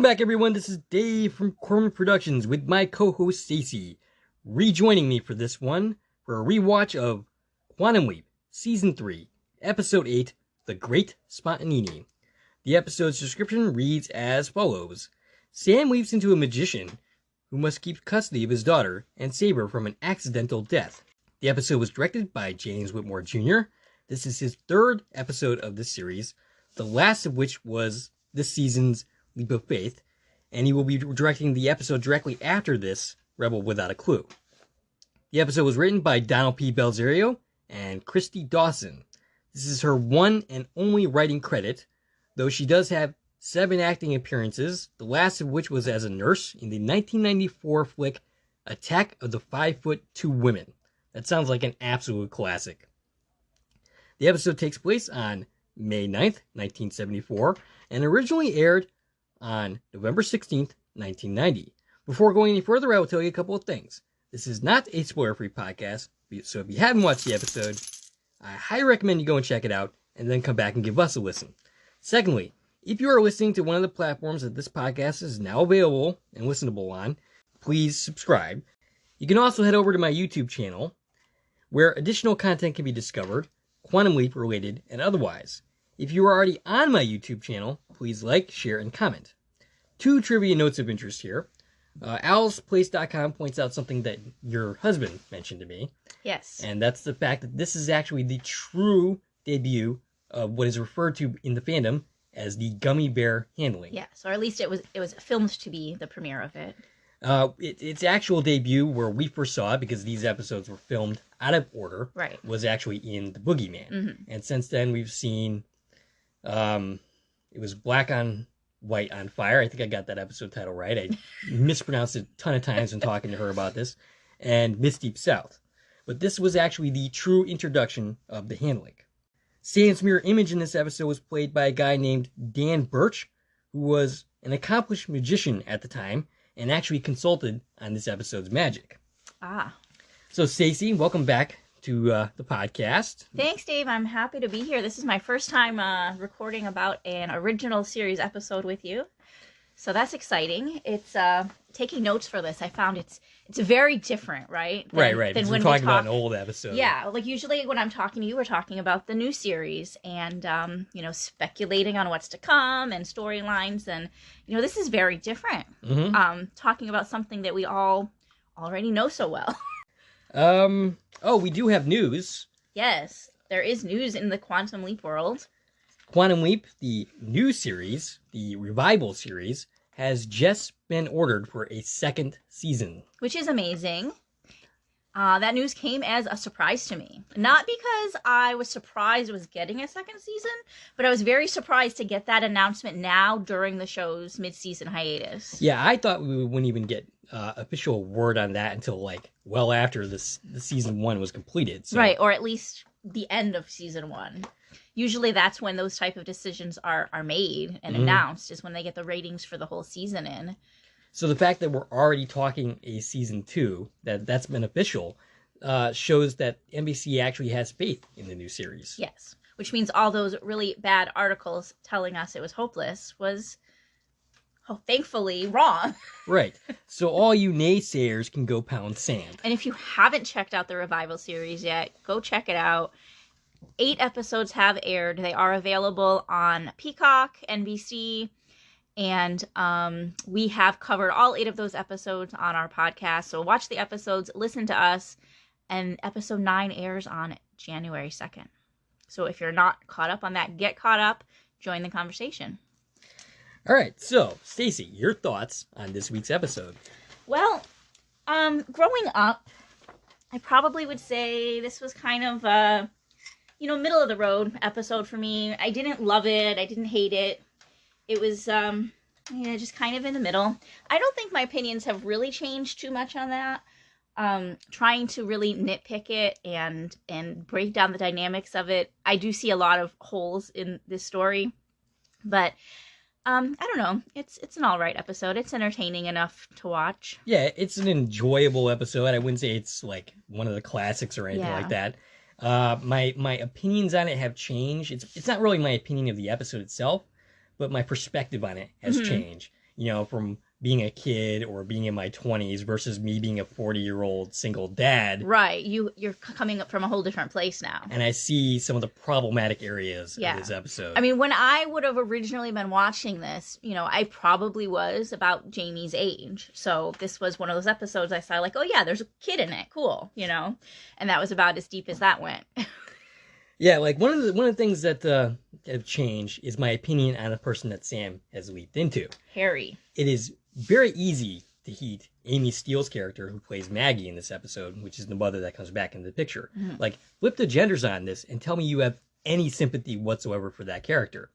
back, everyone. This is Dave from Corman Productions with my co-host Stacie, rejoining me for this one for a rewatch of Quantum Leap, Season 3, Episode 8, The Great Spontini. The episode's description reads as follows. Sam weaves into a magician who must keep custody of his daughter and save her from an accidental death. The episode was directed by James Whitmore Jr. This is his third episode of this series, the last of which was this season's Leap of Faith, and he will be directing the episode directly after this, Rebel Without a Clue. The episode was written by Donald P. Belzerio and Christy Dawson. This is her one and only writing credit, though she does have 7 acting appearances, the last of which was as a nurse in the 1994 flick Attack of the 5'2" Women. That sounds like an absolute classic. The episode takes place on May 9th, 1974, and originally aired on November 16th, 1990. Before going any further, I will tell you a couple of things. This is not a spoiler-free podcast, so if you haven't watched the episode, I highly recommend you go and check it out, and then come back and give us a listen. Secondly, if you are listening to one of the platforms that this podcast is now available and listenable on, please subscribe. You can also head over to my YouTube channel, where additional content can be discovered, Quantum Leap related and otherwise. If you are already on my YouTube channel, please like, share, and comment. 2 trivia notes of interest here. owlsplace.com points out something that your husband mentioned to me. Yes. And that's the fact that this is actually the true debut of what is referred to in the fandom as the gummy bear handling. Yes, or at least it was filmed to be the premiere of it. Its actual debut, where we first saw it, because these episodes were filmed out of order, right, was actually in The Boogeyman. Mm-hmm. And since then, we've seen, it was Black on White on Fire. I think I got that episode title right. I mispronounced it a ton of times when talking to her about this. And Miss Deep South. But this was actually the true introduction of the handling. Sam's mirror image in this episode was played by a guy named Dan Birch, who was an accomplished magician at the time, and actually consulted on this episode's magic. Ah. So, Stacie, welcome back to the podcast. Thanks, Dave. I'm happy to be here. This is my first time recording about an original series episode with you. So that's exciting. It's taking notes for this. I found it's very different, right? Right. Than when we're talking about an old episode. Yeah, like usually when I'm talking to you, we're talking about the new series and, speculating on what's to come and storylines. And, this is very different. Mm-hmm. Talking about something that we all already know so well. We do have news. Yes, there is news in the Quantum Leap world. Quantum Leap, the new series, the revival series, has just been ordered for a 2nd season. Which is amazing. That news came as a surprise to me. Not because I was surprised it was getting a 2nd season, but I was very surprised to get that announcement now during the show's mid-season hiatus. Yeah, I thought we wouldn't even get official word on that until well after the season 1 was completed. So. Right, or at least the end of season 1. Usually that's when those type of decisions are made and announced, is when they get the ratings for the whole season in. So the fact that we're already talking a season 2, that's been official, shows that NBC actually has faith in the new series. Yes, which means all those really bad articles telling us it was hopeless was thankfully wrong. Right. So all you naysayers can go pound sand. And if you haven't checked out the revival series yet, go check it out. 8 episodes have aired. They are available on Peacock, NBC, and we have covered all 8 of those episodes on our podcast. So watch the episodes, listen to us, and episode 9 airs on January 2nd. So if you're not caught up on that, get caught up, join the conversation. All right, so Stacie, your thoughts on this week's episode? Well, growing up, I probably would say this was kind of a middle of the road episode for me. I didn't love it. I didn't hate it. It was, just kind of in the middle. I don't think my opinions have really changed too much on that. Trying to really nitpick it and break down the dynamics of it. I do see a lot of holes in this story, but I don't know. It's an all right episode. It's entertaining enough to watch. Yeah, it's an enjoyable episode. I wouldn't say it's like one of the classics or anything like that. My opinions on it have changed. It's not really my opinion of the episode itself, but my perspective on it has changed. from being a kid or being in my 20s versus me being a 40-year-old single dad. Right. You're coming up from a whole different place now. And I see some of the problematic areas of this episode. I mean, when I would have originally been watching this, I probably was about Jamie's age. So this was one of those episodes I saw like, oh yeah, there's a kid in it. Cool. And that was about as deep as that went. Yeah, like one of the things that have changed is my opinion on the person that Sam has leaped into. Harry. It is very easy to hate Amy Steele's character, who plays Maggie in this episode, which is the mother that comes back into the picture. Mm-hmm. Like, flip the genders on this and tell me you have any sympathy whatsoever for that character.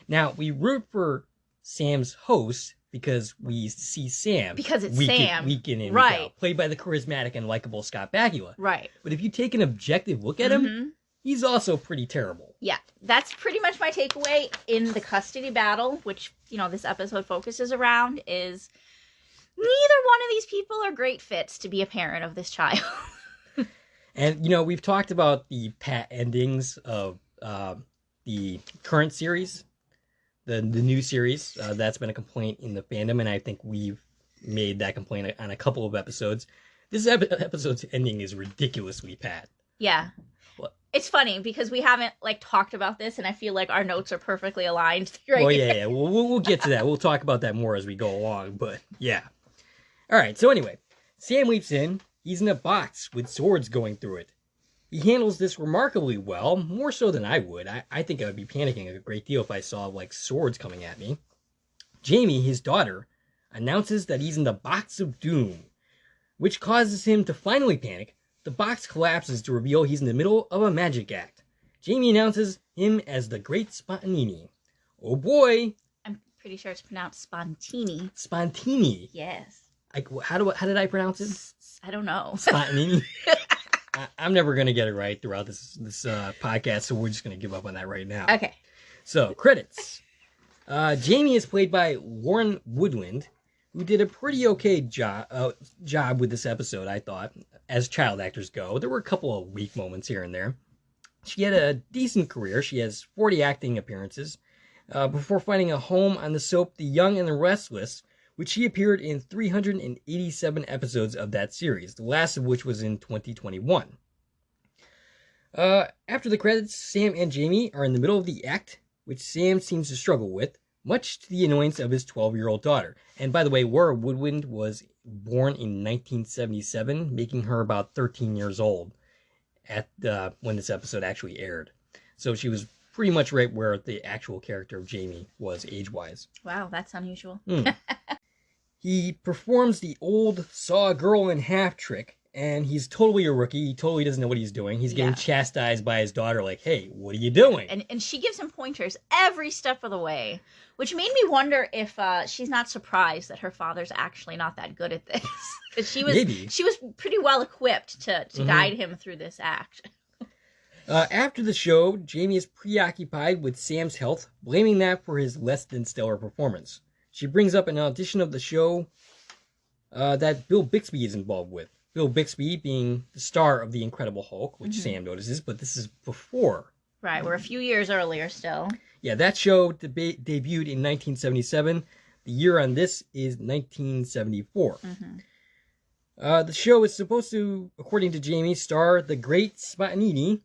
Now, we root for Sam's host because we see Sam. Because it's week Sam. Week in and week right. out, played by the charismatic and likable Scott Bakula. Right. But if you take an objective look at him, he's also pretty terrible. Yeah, that's pretty much my takeaway in the custody battle, which, this episode focuses around, is neither one of these people are great fits to be a parent of this child. And, we've talked about the pat endings of the current series, the new series. That's been a complaint in the fandom, and I think we've made that complaint on a couple of episodes. This episode's ending is ridiculously pat. Yeah. It's funny because we haven't talked about this, and I feel like our notes are perfectly aligned. Right. Well, yeah. We'll get to that. We'll talk about that more as we go along. But yeah. All right. So anyway, Sam leaps in. He's in a box with swords going through it. He handles this remarkably well, more so than I would. I think I would be panicking a great deal if I saw swords coming at me. Jamie, his daughter, announces that he's in the box of doom, which causes him to finally panic. The box collapses to reveal he's in the middle of a magic act. Jamie announces him as the Great Spontini. Oh boy! I'm pretty sure it's pronounced Spontini. Spontini? Yes. How did I pronounce it? I don't know. Spontini? I'm never going to get it right throughout this podcast, so we're just going to give up on that right now. Okay. So, credits. Jamie is played by Lauren Woodland, who did a pretty okay job with this episode, I thought, as child actors go. There were a couple of weak moments here and there. She had a decent career. She has 40 acting appearances before finding a home on the soap The Young and the Restless, which she appeared in 387 episodes of that series, the last of which was in 2021. After the credits, Sam and Jamie are in the middle of the act, which Sam seems to struggle with, much to the annoyance of his 12-year-old daughter. And by the way, Laura Woodwind was born in 1977, making her about 13 years old at when this episode actually aired. So she was pretty much right where the actual character of Jamie was age-wise. Wow, that's unusual. He performs the old saw a girl in half trick, and he's totally a rookie. He totally doesn't know what he's doing. He's getting chastised by his daughter like, hey, what are you doing? And she gives him pointers every step of the way, which made me wonder if she's not surprised that her father's actually not that good at this. Because she was pretty well equipped to guide him through this act. After the show, Jamie is preoccupied with Sam's health, blaming that for his less than stellar performance. She brings up an audition of the show that Bill Bixby is involved with. Bill Bixby being the star of The Incredible Hulk, which Sam notices, but this is before. Right, we're a few years earlier still. Yeah, that show debuted in 1977. The year on this is 1974. The show is supposed to, according to Jamie, star the Great Spontini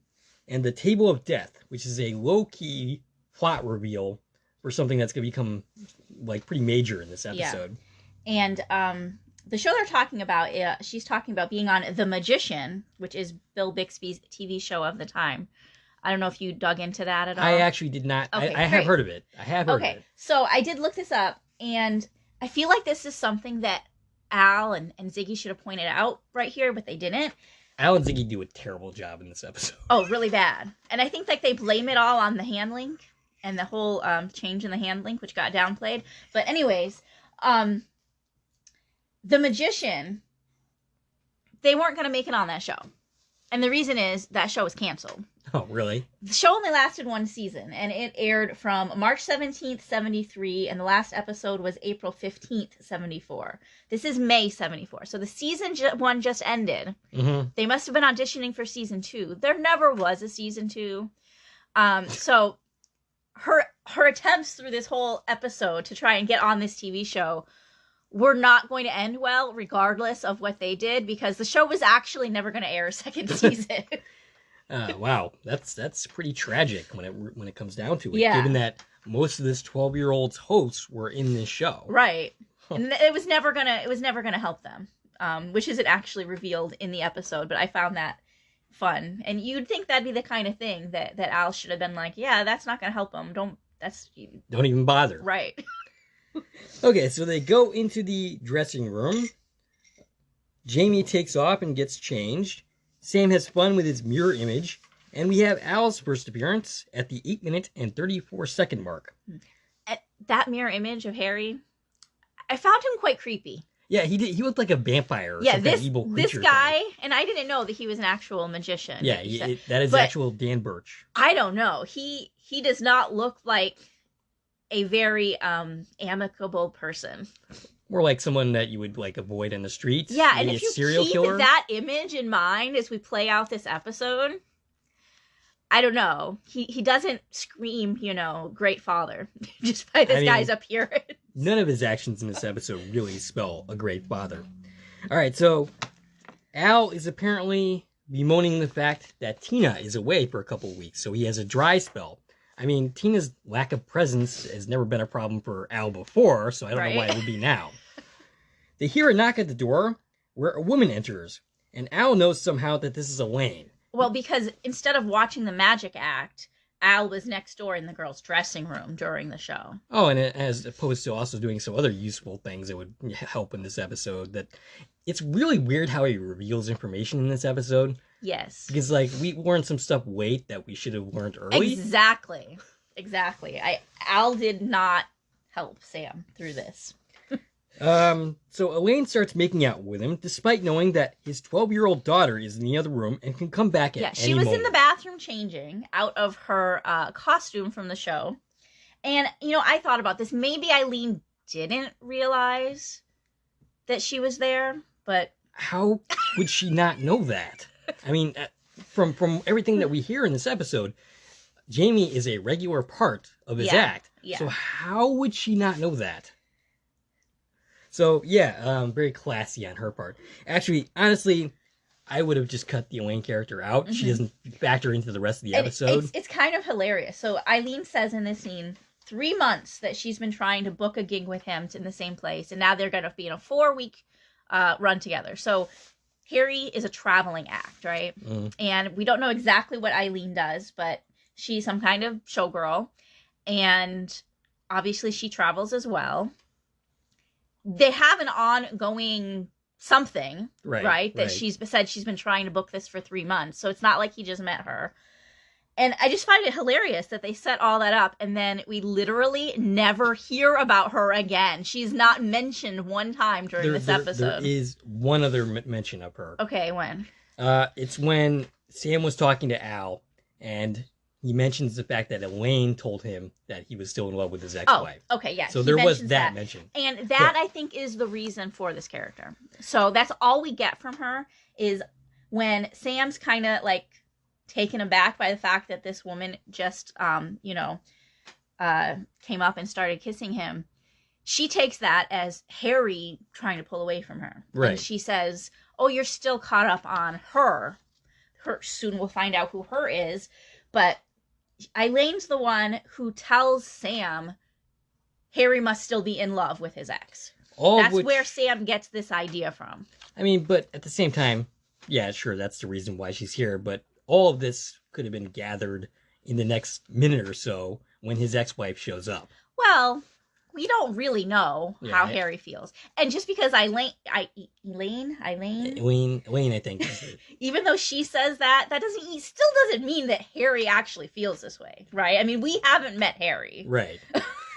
and the Table of Death, which is a low-key plot reveal for something that's going to become pretty major in this episode. Yeah. And the show they're talking about, she's talking about being on The Magician, which is Bill Bixby's TV show of the time. I don't know if you dug into that at all. I actually did not. Okay, I have heard of it. I have heard of it. So I did look this up, and I feel like this is something that Al and Ziggy should have pointed out right here, but they didn't. Al and Ziggy do a terrible job in this episode. Oh, really bad. And I think they blame it all on the hand link and the whole change in the hand link, which got downplayed. But anyways, The Magician, they weren't going to make it on that show. And the reason is that show was canceled. Oh, really? The show only lasted one season, and it aired from March 17th, 73, and the last episode was April 15th, 74. This is May 74. So the season one just ended. They must have been auditioning for season 2. There never was a season 2. So her her attempts through this whole episode to try and get on this TV show were not going to end well, regardless of what they did, because the show was actually never going to air a second season. Wow, that's pretty tragic when it comes down to it. Yeah. Given that most of this 12-year-old's hosts were in this show, right? And it was never gonna help them, which isn't actually revealed in the episode. But I found that fun, and you'd think that'd be the kind of thing that Al should have been like, yeah, that's not gonna help them. Don't even bother. Right. Okay, so they go into the dressing room. Jamie takes off and gets changed. Sam has fun with his mirror image. And we have Al's first appearance at the 8-minute and 34-second mark. That mirror image of Harry, I found him quite creepy. Yeah, he did. He looked like a vampire or some kind of evil creature. This guy, and I didn't know that he was an actual magician. Yeah, that is actual Dan Birch. I don't know. He does not look like a very amicable person. More like someone that you would like avoid in the streets. Yeah, maybe and if you serial keep killer. That image in mind as we play out this episode, I don't know. He doesn't scream, great father, just by this guy's appearance. None of his actions in this episode really spell a great father. All right, so Al is apparently bemoaning the fact that Tina is away for a couple of weeks, so he has a dry spell. I mean, Tina's lack of presence has never been a problem for Al before, so I don't know why it would be now. They hear a knock at the door where a woman enters, and Al knows somehow that this is Elaine. Well, because instead of watching the magic act, Al was next door in the girls' dressing room during the show. Oh, and as opposed to also doing some other useful things that would help in this episode, that it's really weird how he reveals information in this episode. Yes. Because, we learned some stuff late that we should have learned early. Exactly. Al did not help Sam through this. So Elaine starts making out with him, despite knowing that his 12-year-old daughter is in the other room and can come back at any moment. Yeah, she was in the bathroom changing out of her costume from the show. And, I thought about this. Maybe Eileen didn't realize that she was there, but... How would she not know that? I mean, from everything that we hear in this episode, Jamie is a regular part of his act. Yeah. So how would she not know that? So, very classy on her part. Actually, honestly, I would have just cut the Elaine character out. Mm-hmm. She doesn't factor into the rest of the episode. It's kind of hilarious. So Eileen says in this scene, 3 months that she's been trying to book a gig with him in the same place, and now they're going to be in a 4-week run together. So Harry is a traveling act, right? Mm. And we don't know exactly what Eileen does, but she's some kind of showgirl, and obviously she travels as well. They have an ongoing something, right? That she's said she's been trying to book this for 3 months. So it's not like he just met her. And I just find it hilarious that they set all that up and then we literally never hear about her again. She's not mentioned one time during this episode. There is one other mention of her. Okay, when? It's when Sam was talking to Al and he mentions the fact that Elaine told him that he was still in love with his ex-wife. Oh, okay, yeah. So there was that mention. And that, I think, is the reason for this character. So that's all we get from her is when Sam's kind of, taken aback by the fact that this woman just, came up and started kissing him. She takes that as Harry trying to pull away from her. Right. And she says, oh, you're still caught up on her. Soon we'll find out who her is. But Eileen's the one who tells Sam Harry must still be in love with his ex. That's where Sam gets this idea from. I mean, but at the same time, yeah, sure, that's the reason why she's here. But all of this could have been gathered in the next minute or so when his ex-wife shows up. Well, we don't really know how Harry feels. And just because Elaine, I think. Even though she says that still doesn't mean that Harry actually feels this way, right? I mean, we haven't met Harry. Right.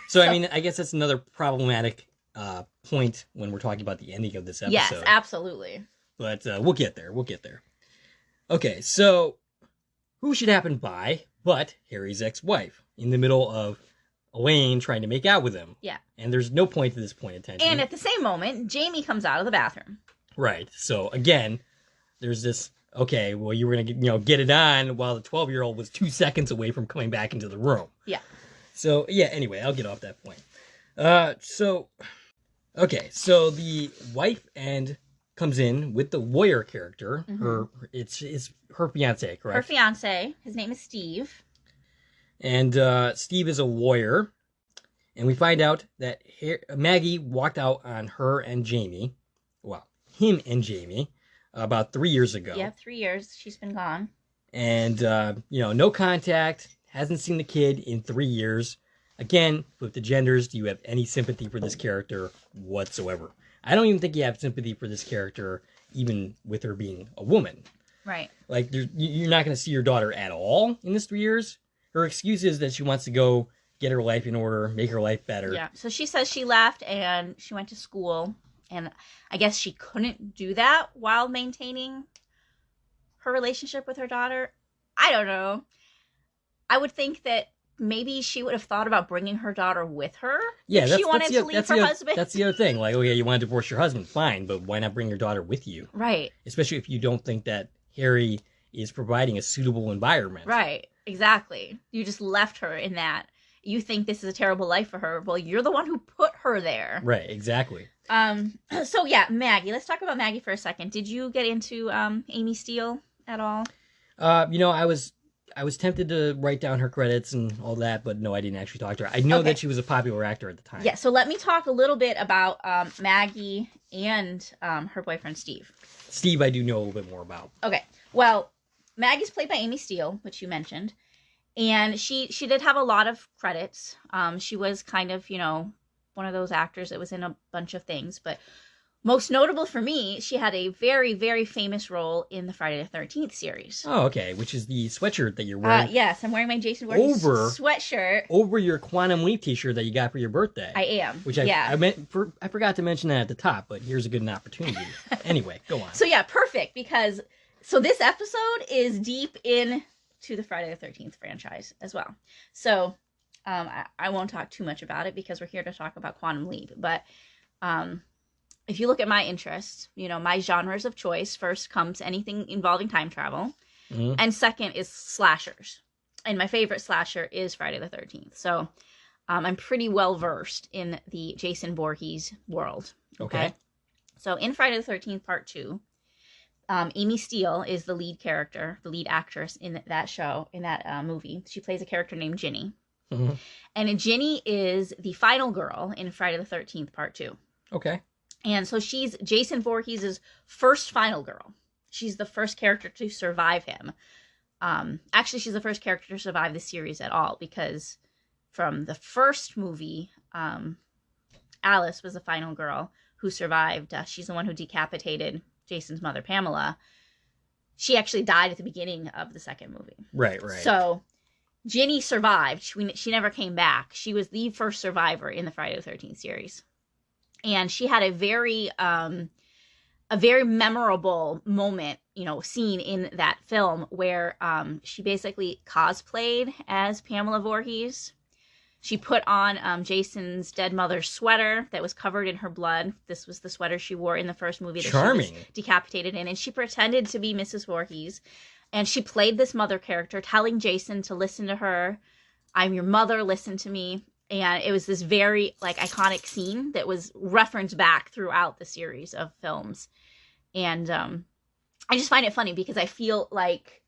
So I mean, I guess that's another problematic point when we're talking about the ending of this episode. Yes, absolutely. But we'll get there. Okay, so who should happen by but Harry's ex-wife in the middle of Elaine trying to make out with him. Yeah. And there's no point to this point of tension. And at the same moment, Jamie comes out of the bathroom. Right. So again, there's this, okay, well, you were going to get it on while the 12-year-old was 2 seconds away from coming back into the room. Yeah. So yeah. Anyway, I'll get off that point. Okay. So the wife and comes in with the lawyer character. It's her fiance, correct? Her fiance. His name is Steve. And Steve is a lawyer. And we find out that Maggie walked out on her and Jamie. Well, him and Jamie about 3 years ago. Yeah, 3 years. She's been gone. And, no contact. Hasn't seen the kid in 3 years. Again, with the genders, do you have any sympathy for this character whatsoever? I don't even think you have sympathy for this character, even with her being a woman. Right. Like, you're not going to see your daughter at all in this 3 years. Her excuse is that she wants to go get her life in order, make her life better. Yeah. So she says she left and she went to school. And I guess she couldn't do that while maintaining her relationship with her daughter. I don't know. I would think that maybe she would have thought about bringing her daughter with her. Yeah, if she wanted to leave her husband. That's the other thing. Like, okay, you want to divorce your husband, fine, but why not bring your daughter with you? Right. Especially if you don't think that Harry is providing a suitable environment. Right. Exactly. You just left her in that. You think this is a terrible life for her. Well, you're the one who put her there. Right, exactly. So yeah, Maggie. Let's talk about Maggie for a second. Did you get into Amy Steele at all? I was tempted to write down her credits and all that, but no, I didn't actually talk to her. I know that she was a popular actor at the time. Yeah, so let me talk a little bit about Maggie and her boyfriend, Steve. Steve, I do know a little bit more about. Okay, well, Maggie's played by Amy Steele, which you mentioned. And she did have a lot of credits. She was kind of, one of those actors that was in a bunch of things. But most notable for me, she had a very, very famous role in the Friday the 13th series. Oh, okay. Which is the sweatshirt that you're wearing. Yes, I'm wearing my Jason Voorhees sweatshirt. Over your Quantum Leap t-shirt that you got for your birthday. I am. Which I forgot to mention that at the top, but here's a good opportunity. Anyway, go on. So yeah, perfect. Because, this episode is deep in to the Friday the 13th franchise as well. So I won't talk too much about it because we're here to talk about Quantum Leap. But if you look at my interests, my genres of choice, first comes anything involving time travel. Mm-hmm. And second is slashers. And my favorite slasher is Friday the 13th. So I'm pretty well versed in the Jason Voorhees world. Okay. So in Friday the 13th Part 2, Amy Steele is the lead character, the lead actress in that show, in that movie. She plays a character named Ginny. Mm-hmm. And Ginny is the final girl in Friday the 13th Part 2. Okay. And so she's Jason Voorhees' first final girl. She's the first character to survive him. Actually, she's the first character to survive the series at all, because from the first movie, Alice was the final girl who survived. She's the one who decapitated Jason's mother, Pamela. She actually died at the beginning of the second movie. Right. So Ginny survived. She never came back. She was the first survivor in the Friday the 13th series. And she had a very memorable moment, scene in that film where she basically cosplayed as Pamela Voorhees. She put on Jason's dead mother's sweater that was covered in her blood. This was the sweater she wore in the first movie that Charming. She was decapitated in. And she pretended to be Mrs. Voorhees. And she played this mother character, telling Jason to listen to her. I'm your mother, listen to me. And it was this very, iconic scene that was referenced back throughout the series of films. And I just find it funny because I feel like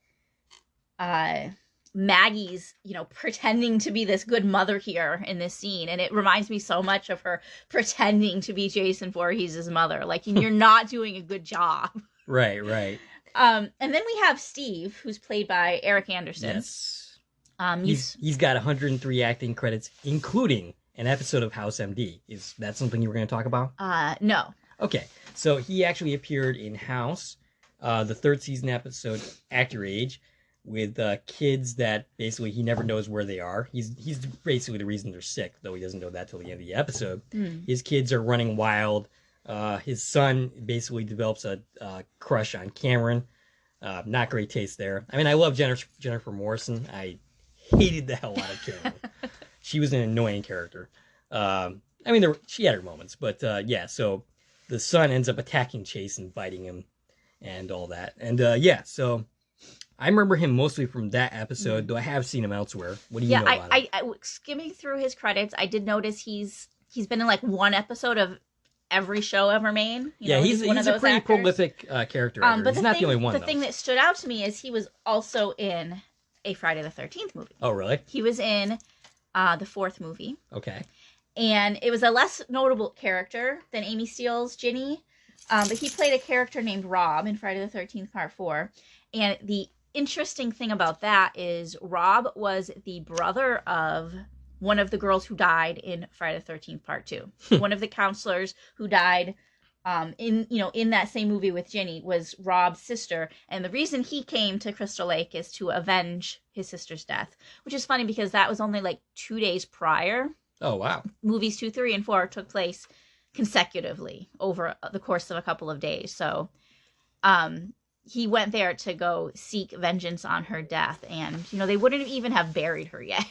Maggie's, pretending to be this good mother here in this scene. And it reminds me so much of her pretending to be Jason Voorhees' mother. Like, you're not doing a good job. Right. And then we have Steve, who's played by Eric Anderson. Yes. He's got 103 acting credits, including an episode of House MD. Is that something you were going to talk about? No. Okay. So he actually appeared in House, the third season episode, Act Your Age, with kids that basically he never knows where they are. He's basically the reason they're sick, though he doesn't know that till the end of the episode. His kids are running wild. His son basically develops a crush on Cameron. Not great taste there. I mean, I love Jennifer Morrison. I hated the hell out of Cameron. She was an annoying character. She had her moments, but so the son ends up attacking Chase and biting him and all that. And so I remember him mostly from that episode, though I have seen him elsewhere. What do you know about him? I skimming through his credits, I did notice he's been in like one episode of every show ever made. He's one of a those pretty actors. prolific character actor. But he's not the only one, The though. thing that stood out to me is he was also in a Friday the 13th movie. Oh, really? He was in the fourth movie. Okay. And it was a less notable character than Amy Steele's Ginny. But he played a character named Rob in Friday the 13th Part 4. And the interesting thing about that is Rob was the brother of one of the girls who died in Friday the 13th Part 2. One of the counselors who died in that same movie with Ginny was Rob's sister. And the reason he came to Crystal Lake is to avenge his sister's death, which is funny because that was only like 2 days prior. Oh, wow. Movies 2, 3, and 4 took place consecutively over the course of a couple of days. So, he went there to go seek vengeance on her death, and they wouldn't even have buried her yet.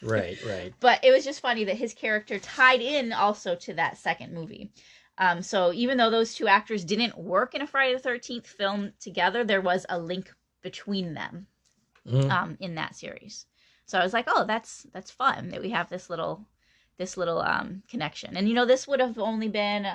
Right. But it was just funny that his character tied in also to that second movie. So even though those two actors didn't work in a Friday the 13th film together, there was a link between them in that series. So I was like, oh, that's fun that we have this little connection. And this would have only been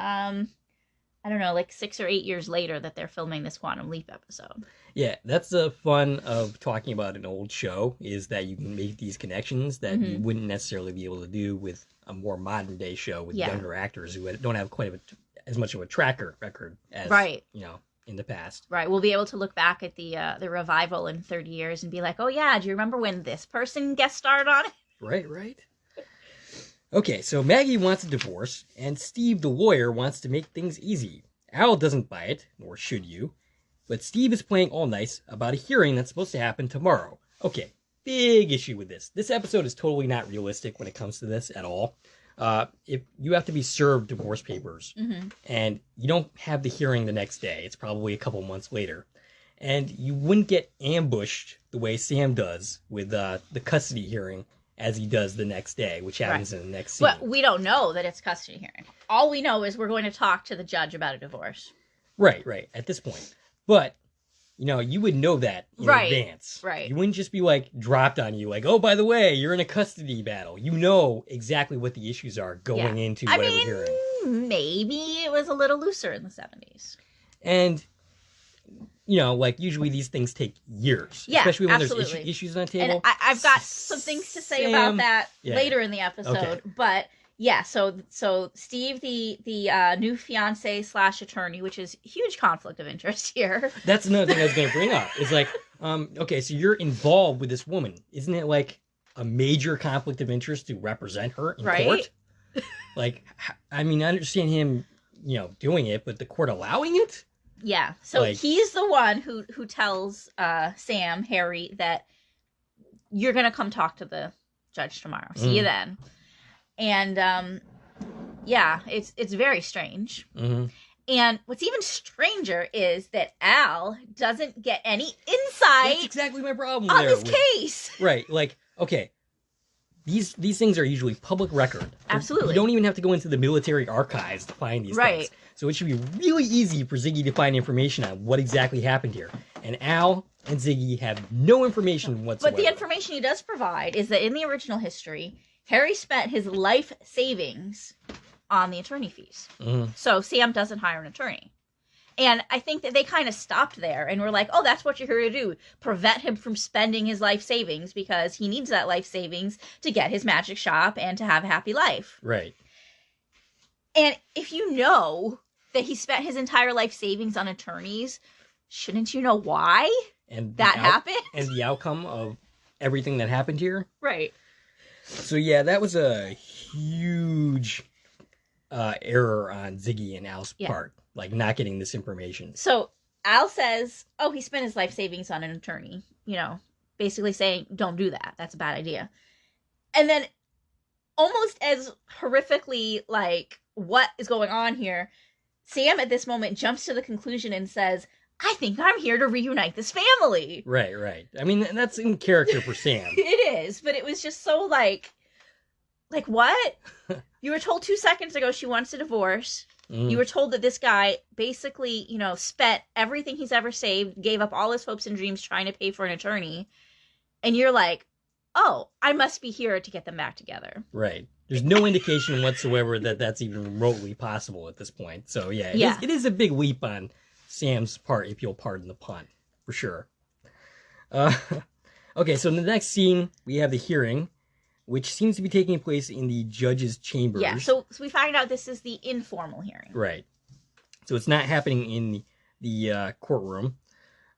I don't know, like 6 or 8 years later that they're filming this Quantum Leap episode. Yeah, that's the fun of talking about an old show, is that you can make these connections that you wouldn't necessarily be able to do with a more modern day show with younger actors who don't have quite as much of a tracker record as in the past. Right, we'll be able to look back at the revival in 30 years and be like, oh yeah, do you remember when this person guest starred on it? Right. Okay, so Maggie wants a divorce, and Steve, the lawyer, wants to make things easy. Al doesn't buy it, nor should you, but Steve is playing all nice about a hearing that's supposed to happen tomorrow. Okay, big issue with this. This episode is totally not realistic when it comes to this at all. If you have to be served divorce papers, and you don't have the hearing the next day, it's probably a couple months later, and you wouldn't get ambushed the way Sam does with the custody hearing, as he does the next day, which happens in the next scene. But we don't know that it's custody hearing. All we know is we're going to talk to the judge about a divorce. Right, at this point. But, you would know that in advance. Right. You wouldn't just be, dropped on you, oh, by the way, you're in a custody battle. You know exactly what the issues are going into whatever hearing. Maybe it was a little looser in the 70s. And, usually these things take years. Yeah, especially when absolutely. there's issues on the table. And I've got some things to say about that later in the episode. Okay. But, yeah, so Steve, the new fiance / attorney, which is huge conflict of interest here. That's another thing I was going to bring up. Is okay, so you're involved with this woman. Isn't it a major conflict of interest to represent her in court? I understand him, doing it, but the court allowing it? Yeah, so he's the one who tells Sam, Harry, that you're going to come talk to the judge tomorrow. See you then. And, it's very strange. And what's even stranger is that Al doesn't get any insight. That's exactly my problem on this case. Right, okay. These things are usually public record. Absolutely. You don't even have to go into the military archives to find these things. So it should be really easy for Ziggy to find information on what exactly happened here. And Al and Ziggy have no information whatsoever. But the information he does provide is that in the original history, Harry spent his life savings on the attorney fees. So Sam doesn't hire an attorney. And I think that they kind of stopped there and were like, oh, that's what you're here to do. Prevent him from spending his life savings because he needs that life savings to get his magic shop and to have a happy life. Right. And if you know that he spent his entire life savings on attorneys, shouldn't you know why that happened? And the outcome of everything that happened here? Right. So yeah, that was a huge error on Ziggy and Al's part. Not getting this information. So Al says, oh, he spent his life savings on an attorney, basically saying, don't do that. That's a bad idea. And then almost as horrifically what is going on here, Sam at this moment jumps to the conclusion and says, I think I'm here to reunite this family. Right. That's in character for Sam. It is, but it was just so what? You were told 2 seconds ago she wants a divorce. You were told that this guy basically, spent everything he's ever saved, gave up all his hopes and dreams trying to pay for an attorney. And you're like, oh, I must be here to get them back together. Right. There's no indication whatsoever that that's even remotely possible at this point. So, yeah, it is a big leap on Sam's part, if you'll pardon the pun, for sure. Okay, so in the next scene, we have the hearing, which seems to be taking place in the judge's chambers. Yeah, so we find out this is the informal hearing. Right. So it's not happening in the courtroom.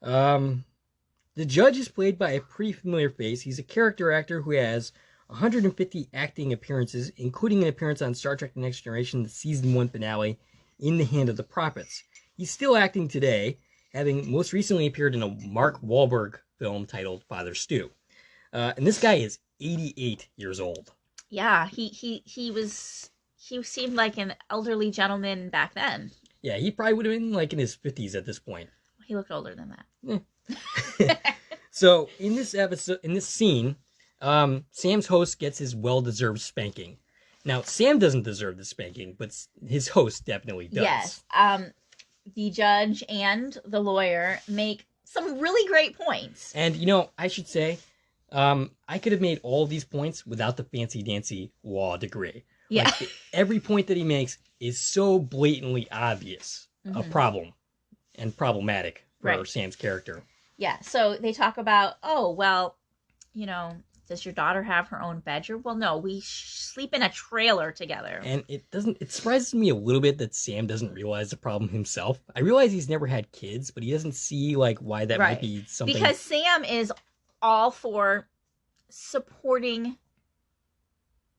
The judge is played by a pretty familiar face. He's a character actor who has 150 acting appearances, including an appearance on Star Trek The Next Generation, the Season 1 finale, In the Hand of the Prophets. He's still acting today, having most recently appeared in a Mark Wahlberg film titled Father Stu. And this guy is 88 years old. Yeah, he seemed like an elderly gentleman back then. Yeah, he probably would have been like in his 50s at this point. He looked older than that. So in this scene, Sam's host gets his well-deserved spanking. Now, Sam doesn't deserve the spanking, but his host definitely does. Yes. The judge and the lawyer make some really great points. And, I should say, I could have made all these points without the fancy-dancy law degree. Yeah. Like, every point that he makes is so blatantly obvious a problem and problematic for Sam's character. Yeah, so they talk about, oh, well, does your daughter have her own bedroom? Well, no, we sleep in a trailer together. And it surprises me a little bit that Sam doesn't realize the problem himself. I realize he's never had kids, but he doesn't see, why that might be something. Because Sam is all for supporting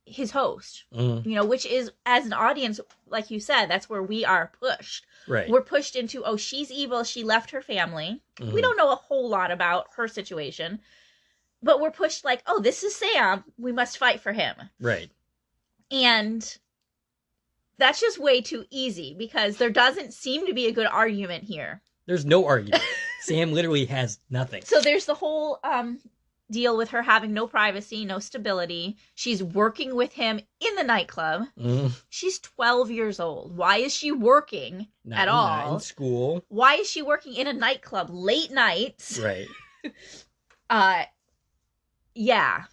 his host, which is, as an audience, like you said, that's where we are pushed. Right. We're pushed into, oh, she's evil. She left her family. We don't know a whole lot about her situation. But we're pushed like, oh, this is Sam. We must fight for him. Right. And that's just way too easy because there doesn't seem to be a good argument here. There's no argument. Sam literally has nothing. So there's the whole deal with her having no privacy, no stability. She's working with him in the nightclub. She's 12 years old. Why is she working at all? Not in school. Why is she working in a nightclub late nights? Right. Yeah.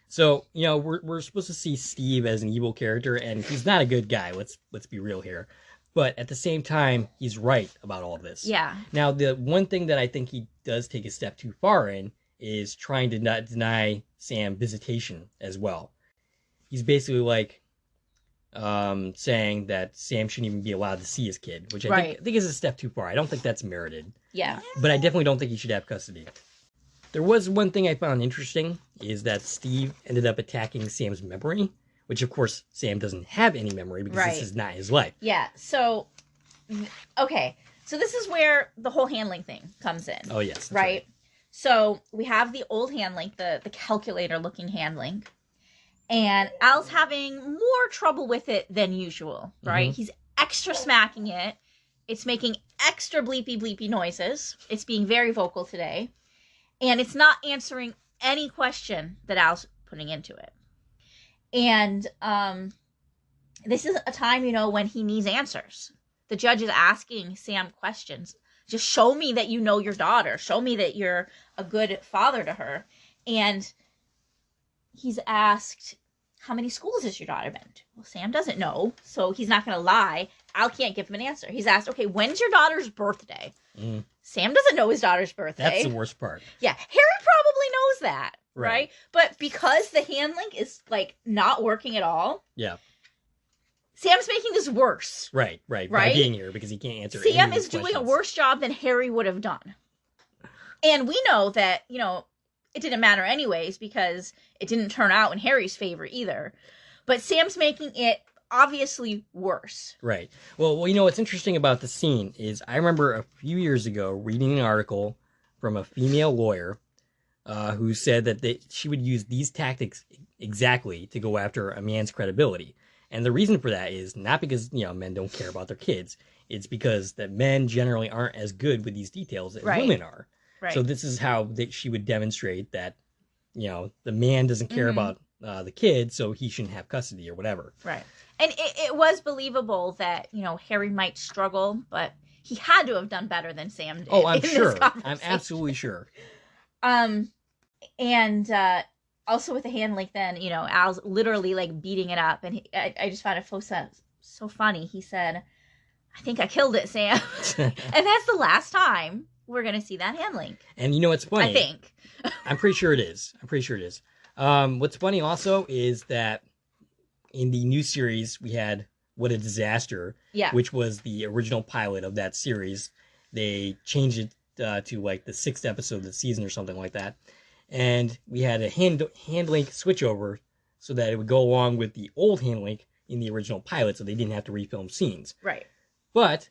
So, we're supposed to see Steve as an evil character, and he's not a good guy. Let's be real here. But at the same time, he's right about all of this. Yeah. Now, the one thing that I think he does take a step too far in is trying to not deny Sam visitation as well. He's basically saying that Sam shouldn't even be allowed to see his kid, which I think is a step too far. I don't think that's merited. Yeah. But I definitely don't think he should have custody. There was one thing I found interesting, is that Steve ended up attacking Sam's memory, which of course Sam doesn't have any memory because this is not his life. Yeah, so, okay. So this is where the whole handling thing comes in. Oh, yes. Right? So we have the old hand link, the calculator looking hand link. And Al's having more trouble with it than usual, right? He's extra smacking it. It's making extra bleepy bleepy noises. It's being very vocal today. And it's not answering any question that Al's putting into it. And this is a time, when he needs answers. The judge is asking Sam questions. Just show me that you know your daughter. Show me that you're a good father to her. And he's asked, how many schools has your daughter been to? Well, Sam doesn't know, so he's not going to lie. Al can't give him an answer. He's asked, okay, when's your daughter's birthday? Sam doesn't know his daughter's birthday. That's the worst part. Yeah, Harry probably knows that, right? But because the hand link is, not working at all, Sam's making this worse. Right. By being here, because he can't answer Sam is doing a worse job than Harry would have done. And we know that, it didn't matter anyways, because it didn't turn out in Harry's favor either. But Sam's making it obviously worse. Right. Well, what's interesting about the scene is I remember a few years ago reading an article from a female lawyer who said that she would use these tactics exactly to go after a man's credibility. And the reason for that is not because, men don't care about their kids. It's because that men generally aren't as good with these details as women are. Right. So this is how she would demonstrate that, the man doesn't care about the kid, so he shouldn't have custody or whatever. Right. And it was believable that, Harry might struggle, but he had to have done better than Sam did. Oh, I'm sure. I'm absolutely sure. And also with the hand link then, Al's literally like beating it up. And I just found it so funny. He said, I think I killed it, Sam. And that's the last time we're going to see that hand link. And you know what's funny? I think. I'm pretty sure it is. What's funny also is that in the new series, we had What a Disaster, which was the original pilot of that series. They changed it to like the 6th episode of the season or something like that. And we had a hand link switchover so that it would go along with the old hand link in the original pilot, so they didn't have to refilm scenes. Right. But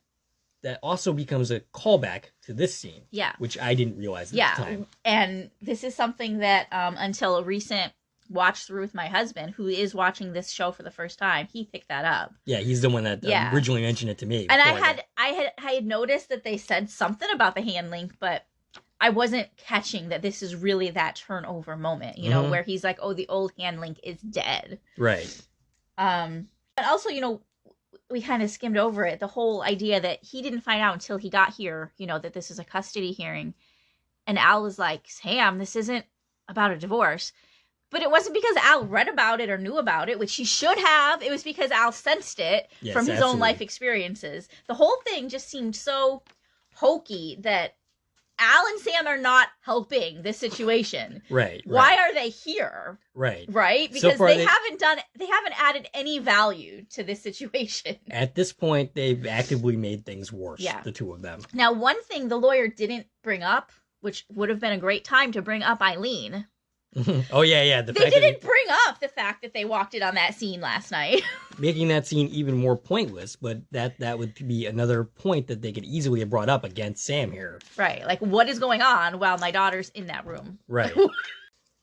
that also becomes a callback to this scene. Yeah. Which I didn't realize at the time. And this is something that until a recent watch through with my husband, who is watching this show for the first time, he picked that up. Yeah, he's the one that originally mentioned it to me. And I had noticed that they said something about the hand link, but I wasn't catching that this is really that turnover moment, where he's like, oh, the old hand link is dead. Right. But also, we kind of skimmed over it, the whole idea that he didn't find out until he got here, that this is a custody hearing. And Al was like, Sam, this isn't about a divorce. But it wasn't because Al read about it or knew about it, which he should have. It was because Al sensed it from his own life experiences. The whole thing just seemed so hokey that Al and Sam are not helping this situation. Right. Why are they here? Right. Right? Because they haven't added any value to this situation. At this point, they've actively made things worse, the two of them. Now, one thing the lawyer didn't bring up, which would have been a great time to bring up Eileen. Oh, yeah. They didn't bring up the fact that they walked in on that scene last night. Making that scene even more pointless, but that would be another point that they could easily have brought up against Sam here. Right. Like, what is going on while my daughter's in that room? Right.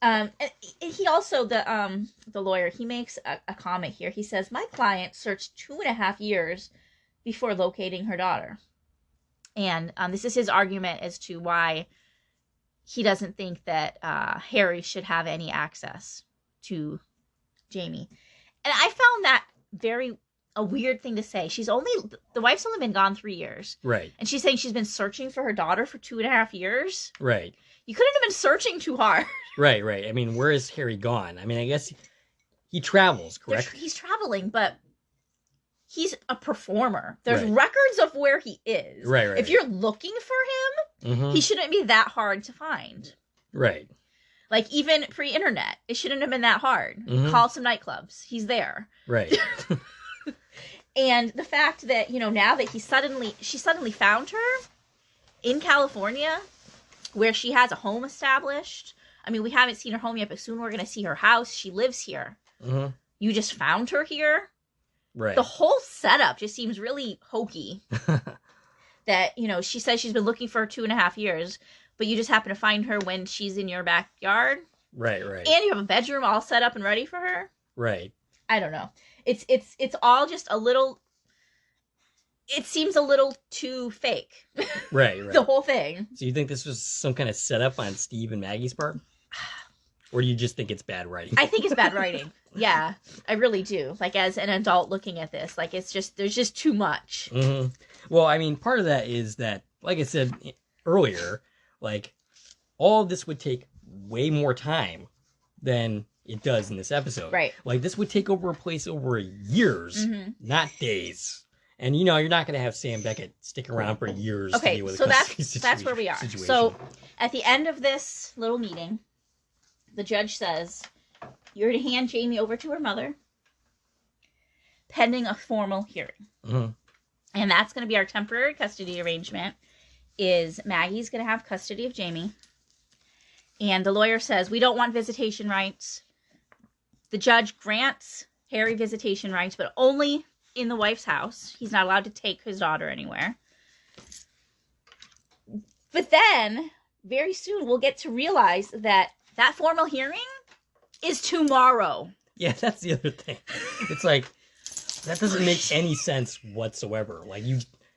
And he also, the lawyer, he makes a comment here. He says, my client searched 2.5 years before locating her daughter. And this is his argument as to why he doesn't think that Harry should have any access to Jamie. And I found that a weird thing to say. The wife's only been gone 3 years. Right. And she's saying she's been searching for her daughter for 2.5 years. Right. You couldn't have been searching too hard. Right. I mean, where is Harry gone? I mean, I guess he travels, correct? He's traveling, but he's a performer. There's records of where he is. Right. If you're looking for him, he shouldn't be that hard to find. Right. Like, even pre-internet, it shouldn't have been that hard. Call some nightclubs. He's there. Right. And the fact that, now that she suddenly found her in California, where she has a home established. I mean, we haven't seen her home yet, but soon we're going to see her house. She lives here. You just found her here. Right. The whole setup just seems really hokey. That, she says she's been looking for her 2.5 years, but you just happen to find her when she's in your backyard. Right. And you have a bedroom all set up and ready for her. Right. I don't know. It's all just a little. It seems a little too fake. Right. The whole thing. So you think this was some kind of setup on Steve and Maggie's part? Or do you just think it's bad writing? I think it's bad writing. Yeah, I really do. Like, as an adult looking at this, like, there's just too much. Well, I mean, part of that is that, like I said earlier, like, all of this would take way more time than it does in this episode. Right. Like, this would take over a place over years, not days. And, you're not going to have Sam Beckett stick around for years to deal with that's where we are. Situation. So, at the end of this little meeting, the judge says, you're to hand Jamie over to her mother, pending a formal hearing. And that's going to be our temporary custody arrangement, is Maggie's going to have custody of Jamie. And the lawyer says, we don't want visitation rights. The judge grants Harry visitation rights, but only in the wife's house. He's not allowed to take his daughter anywhere. But then, very soon, we'll get to realize that formal hearing is tomorrow. Yeah, that's the other thing. It's like, that doesn't make any sense whatsoever. Like,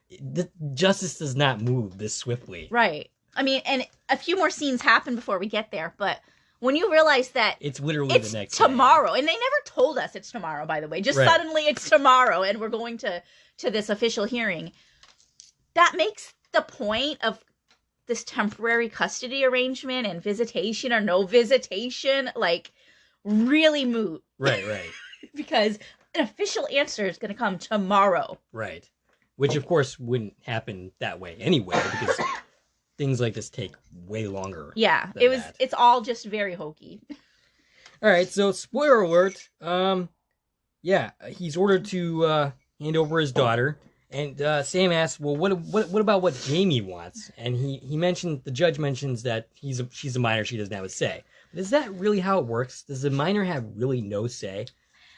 the justice does not move this swiftly. Right. I mean, and a few more scenes happen before we get there, but When you realize that it's literally the next tomorrow, day. And they never told us it's tomorrow, by the way. Just right. Suddenly it's tomorrow, and we're going to this official hearing. That makes the point of this temporary custody arrangement and visitation or no visitation, like, really moot. Right. Because an official answer is going to come tomorrow. Right. Which, of course, wouldn't happen that way anyway, because things like this take way longer. Yeah, it's all just very hokey. All right, so spoiler alert. Yeah, he's ordered to hand over his daughter, and Sam asks, "Well, what about what Jamie wants?" And the judge mentions that she's a minor, she doesn't have a say. But is that really how it works? Does the minor have really no say?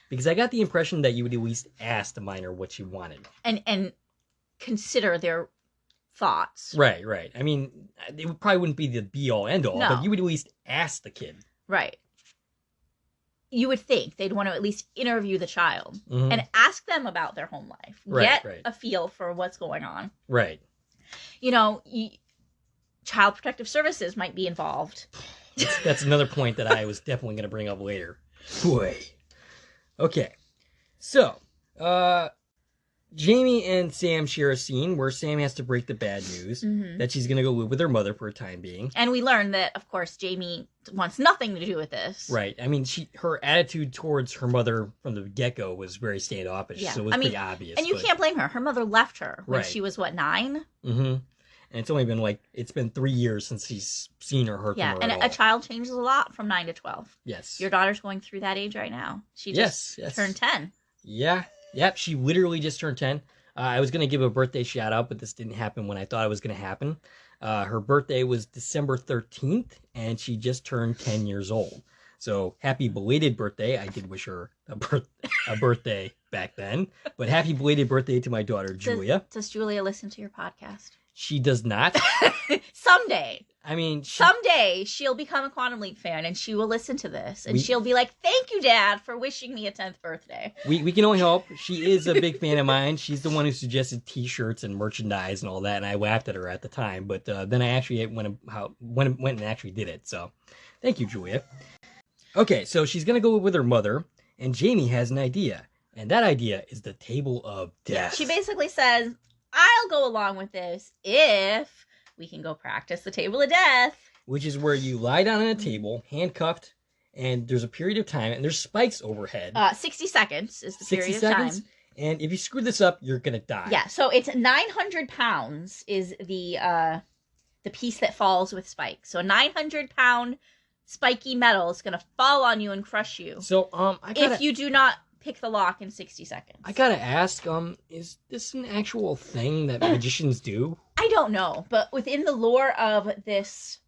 Because I got the impression that you would at least ask the minor what she wanted, and consider their thoughts. Right. I mean, it probably wouldn't be the be all end all, but you would at least ask the kid. Right. You would think they'd want to at least interview the child mm-hmm. and ask them about their home life. Get a feel for what's going on. Right. You know, Child Protective Services might be involved. That's another point that I was definitely going to bring up later. Boy. Okay. So, Jamie and Sam share a scene where Sam has to break the bad news that she's going to go live with her mother for a time being. And we learn that, of course, Jamie wants nothing to do with this. Right. I mean, her attitude towards her mother from the get-go was very standoffish, so it was pretty obvious. And you can't blame her. Her mother left her when she was, 9? Mm-hmm. And it's only been 3 years since he's seen or heard from her and at all. A child changes a lot from 9 to 12. Yes. Your daughter's going through that age right now. She just turned 10. Yeah. Yep, she literally just turned 10. I was going to give a birthday shout out, but this didn't happen when I thought it was going to happen. Her birthday was December 13th, and she just turned 10 years old. So happy belated birthday. I did wish her a birthday back then. But happy belated birthday to my daughter, Julia. Does Julia listen to your podcast? She does not. Someday. I mean, someday she'll become a Quantum Leap fan and she will listen to this and she'll be like, "Thank you, Dad, for wishing me a 10th birthday." We can only hope. She is a big fan of mine. She's the one who suggested T-shirts and merchandise and all that, and I laughed at her at the time. But then I actually went and actually did it. So, thank you, Julia. Okay, so she's gonna go with her mother, and Jamie has an idea, and that idea is the Table of Death. Yeah, she basically says, "I'll go along with this if we can go practice the Table of Death." Which is where you lie down on a table, handcuffed, and there's a period of time, and there's spikes overhead. 60 seconds is the period of time. And if you screw this up, you're going to die. Yeah, so it's 900 pounds is the piece that falls with spikes. So a 900-pound spiky metal is going to fall on you and crush you. So, if you do not pick the lock in 60 seconds. I gotta ask, is this an actual thing that magicians do? I don't know, but within the lore of this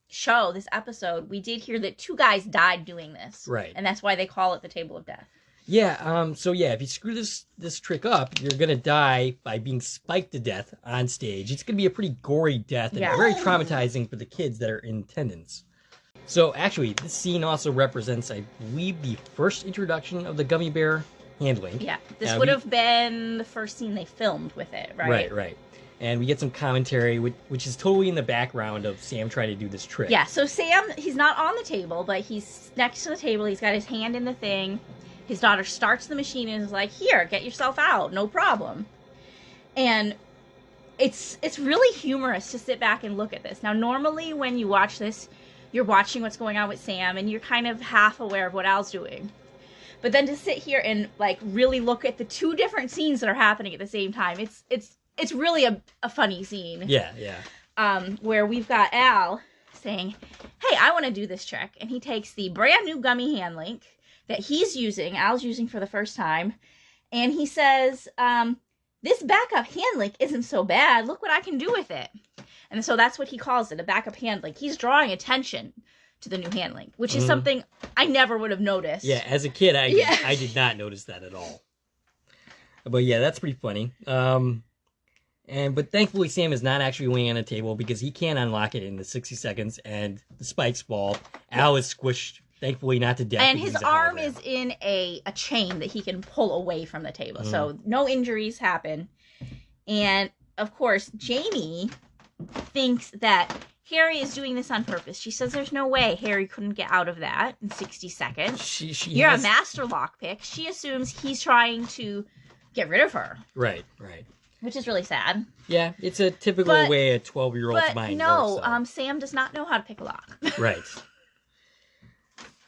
show, this episode, we did hear that 2 guys died doing this. Right. And that's why they call it the Table of Death. Yeah, so yeah, if you screw this trick up, you're gonna die by being spiked to death on stage. It's gonna be a pretty gory death and very traumatizing for the kids that are in attendance. So, actually, this scene also represents, I believe, the first introduction of the gummy bear handling. Yeah, this would have been the first scene they filmed with it, right? Right. And we get some commentary, which is totally in the background of Sam trying to do this trick. Yeah, so Sam, he's not on the table, but he's next to the table. He's got his hand in the thing. His daughter starts the machine and is like, "Here, get yourself out, no problem." And it's really humorous to sit back and look at this. Now, normally when you watch this, you're watching what's going on with Sam, and you're kind of half aware of what Al's doing. But then to sit here and like really look at the 2 different scenes that are happening at the same time, it's really a funny scene. Yeah. Where we've got Al saying, "Hey, I want to do this trick," and he takes the brand new gummy hand link that Al's using for the first time, and he says, "This backup hand link isn't so bad. Look what I can do with it." And so that's what he calls it, a backup hand link. He's drawing attention to the new hand link, which is something I never would have noticed. Yeah, as a kid, I did not notice that at all. But yeah, that's pretty funny. But thankfully, Sam is not actually laying on a table because he can't unlock it in the 60 seconds, and the spikes fall. Al is squished, thankfully not to death. And his arm is in a chain that he can pull away from the table, so no injuries happen. And, of course, Jamie thinks that Harry is doing this on purpose. She says there's no way Harry couldn't get out of that in 60 seconds. You're a master lockpick. She assumes he's trying to get rid of her. Right. Which is really sad. Yeah, it's a typical way a 12-year-old's mind works. But no, Sam does not know how to pick a lock. Right.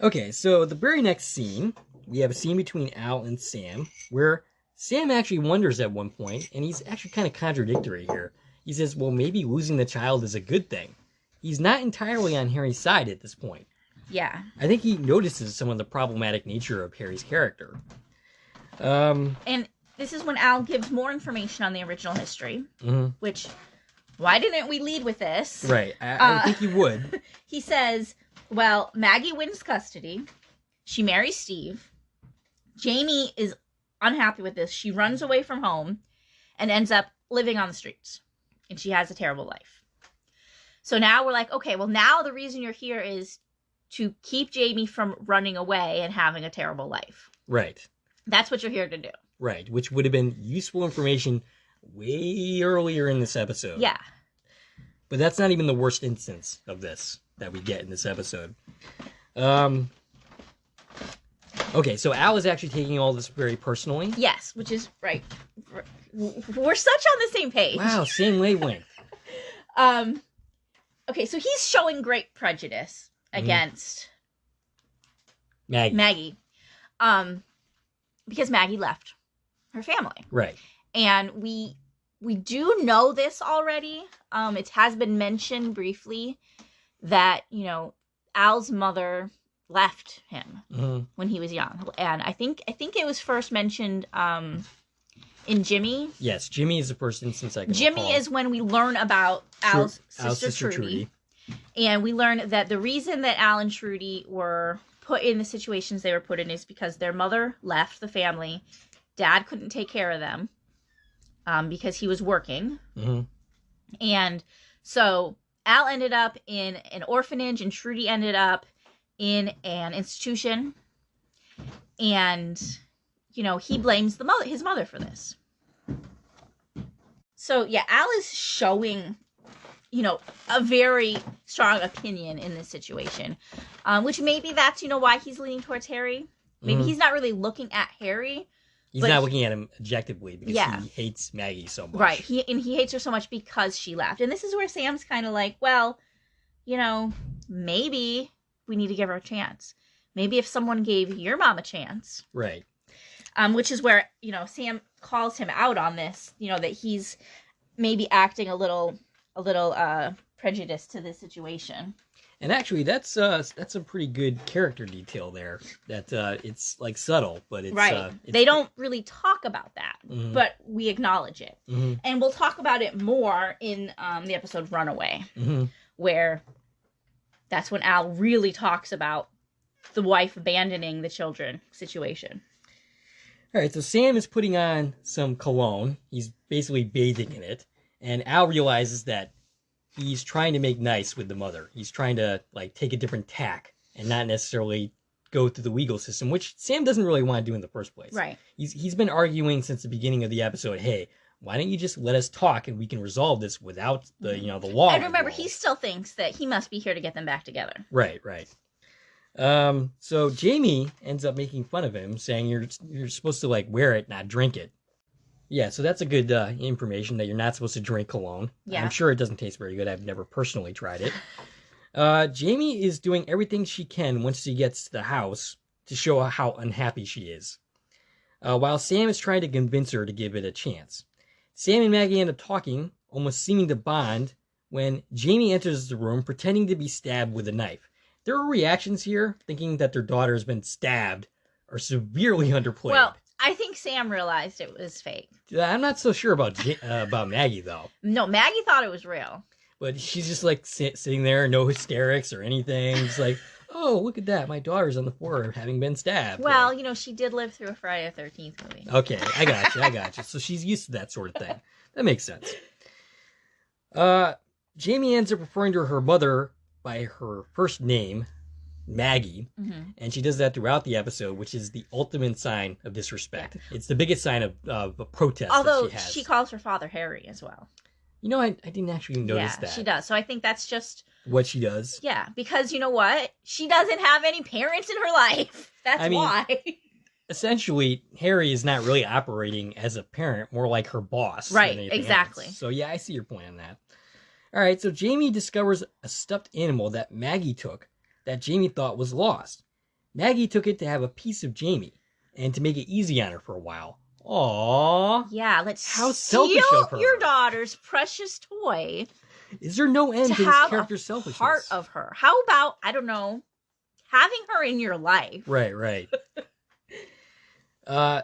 Okay, so the very next scene, we have a scene between Al and Sam, where Sam actually wonders at one point, and he's actually kind of contradictory here. He says, well, maybe losing the child is a good thing. He's not entirely on Harry's side at this point. Yeah. I think he notices some of the problematic nature of Harry's character. And this is when Al gives more information on the original history, which, why didn't we lead with this? Right, I would think he would. He says, well, Maggie wins custody. She marries Steve. Jamie is unhappy with this. She runs away from home and ends up living on the streets. And she has a terrible life. So now we're like, okay, well, now the reason you're here is to keep Jamie from running away and having a terrible life. Right. That's what you're here to do. Right, which would have been useful information way earlier in this episode. Yeah. But that's not even the worst instance of this that we get in this episode. Okay, so Al is actually taking all this very personally. Yes, which is right. We're such on the same page. Wow, same wavelength. Okay, so he's showing great prejudice against Maggie. Because Maggie left her family. Right. And we do know this already. It has been mentioned briefly that, Al's mother left him when he was young. And I think it was first mentioned in Jimmy. Yes, Jimmy is the first instance I can Jimmy recall. is when we learn about Al's sister Trudy. And we learn that the reason that Al and Trudy were put in the situations they were put in is because their mother left the family. Dad couldn't take care of them because he was working. And so Al ended up in an orphanage and Trudy ended up in an institution. And, he blames his mother for this. So, yeah, Al is showing, a very strong opinion in this situation. Which maybe that's, why he's leaning towards Harry. Maybe he's not really looking at Harry. He's not looking at him objectively because he hates Maggie so much. Right. He hates her so much because she left. And this is where Sam's kind of like, well, maybe we need to give her a chance. Maybe if someone gave your mom a chance. Right. Which is where, Sam calls him out on this, that he's maybe acting a little prejudiced to this situation. And actually, that's a pretty good character detail there. That it's like subtle, but it's right. They don't really talk about that, but we acknowledge it, and we'll talk about it more in the episode "Runaway," where that's when Al really talks about the wife abandoning the children situation. All right, so Sam is putting on some cologne. He's basically bathing in it, and Al realizes that he's trying to make nice with the mother. He's trying to take a different tack and not necessarily go through the legal system, which Sam doesn't really want to do in the first place. Right. He's been arguing since the beginning of the episode, hey, why don't you just let us talk and we can resolve this without the the law. And remember, he still thinks that he must be here to get them back together. Right. So Jamie ends up making fun of him, saying you're supposed to wear it, not drink it. Yeah, so that's a good information that you're not supposed to drink cologne. Yeah. I'm sure it doesn't taste very good. I've never personally tried it. Jamie is doing everything she can once she gets to the house to show how unhappy she is, while Sam is trying to convince her to give it a chance. Sam and Maggie end up talking, almost seeming to bond, when Jamie enters the room pretending to be stabbed with a knife. Their reactions here, thinking that their daughter has been stabbed, are severely underplayed. Well, I think Sam realized it was fake. I'm not so sure about Maggie, though. No, Maggie thought it was real. But she's just sitting there, no hysterics or anything. Just oh, look at that. My daughter's on the floor having been stabbed. Well, she did live through a Friday the 13th movie. Okay, I got you. So she's used to that sort of thing. That makes sense. Jamie ends up referring to her mother by her first name, Maggie, and she does that throughout the episode, which is the ultimate sign of disrespect. Yeah. It's the biggest sign of a protest. Although that she has. She calls her father Harry as well. You know, I didn't actually notice that. She does. So I think that's just... What she does? Yeah, because you know what? She doesn't have any parents in her life. That's why. Essentially, Harry is not really operating as a parent, more like her boss. Right, exactly. Else. So yeah, I see your point on that. All right, so Jamie discovers a stuffed animal that Maggie took that Jamie thought was lost. Maggie took it to have a piece of Jamie and to make it easy on her for a while. Aww. Yeah, let's How selfish of her. Your daughter's precious toy. Is there no end to this character's selfishness? Part of her. How about, I don't know, having her in your life? Right.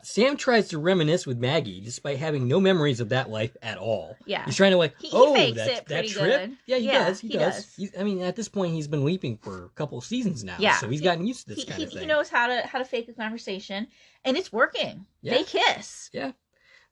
Sam tries to reminisce with Maggie despite having no memories of that life at all. Yeah. He's trying to he fakes it that pretty trip? Good. Yeah, he does. He does. At this point, he's been leaping for a couple of seasons now. Yeah. So he's gotten used to this kind of thing. He knows how to fake a conversation, and it's working. Yeah. They kiss. Yeah.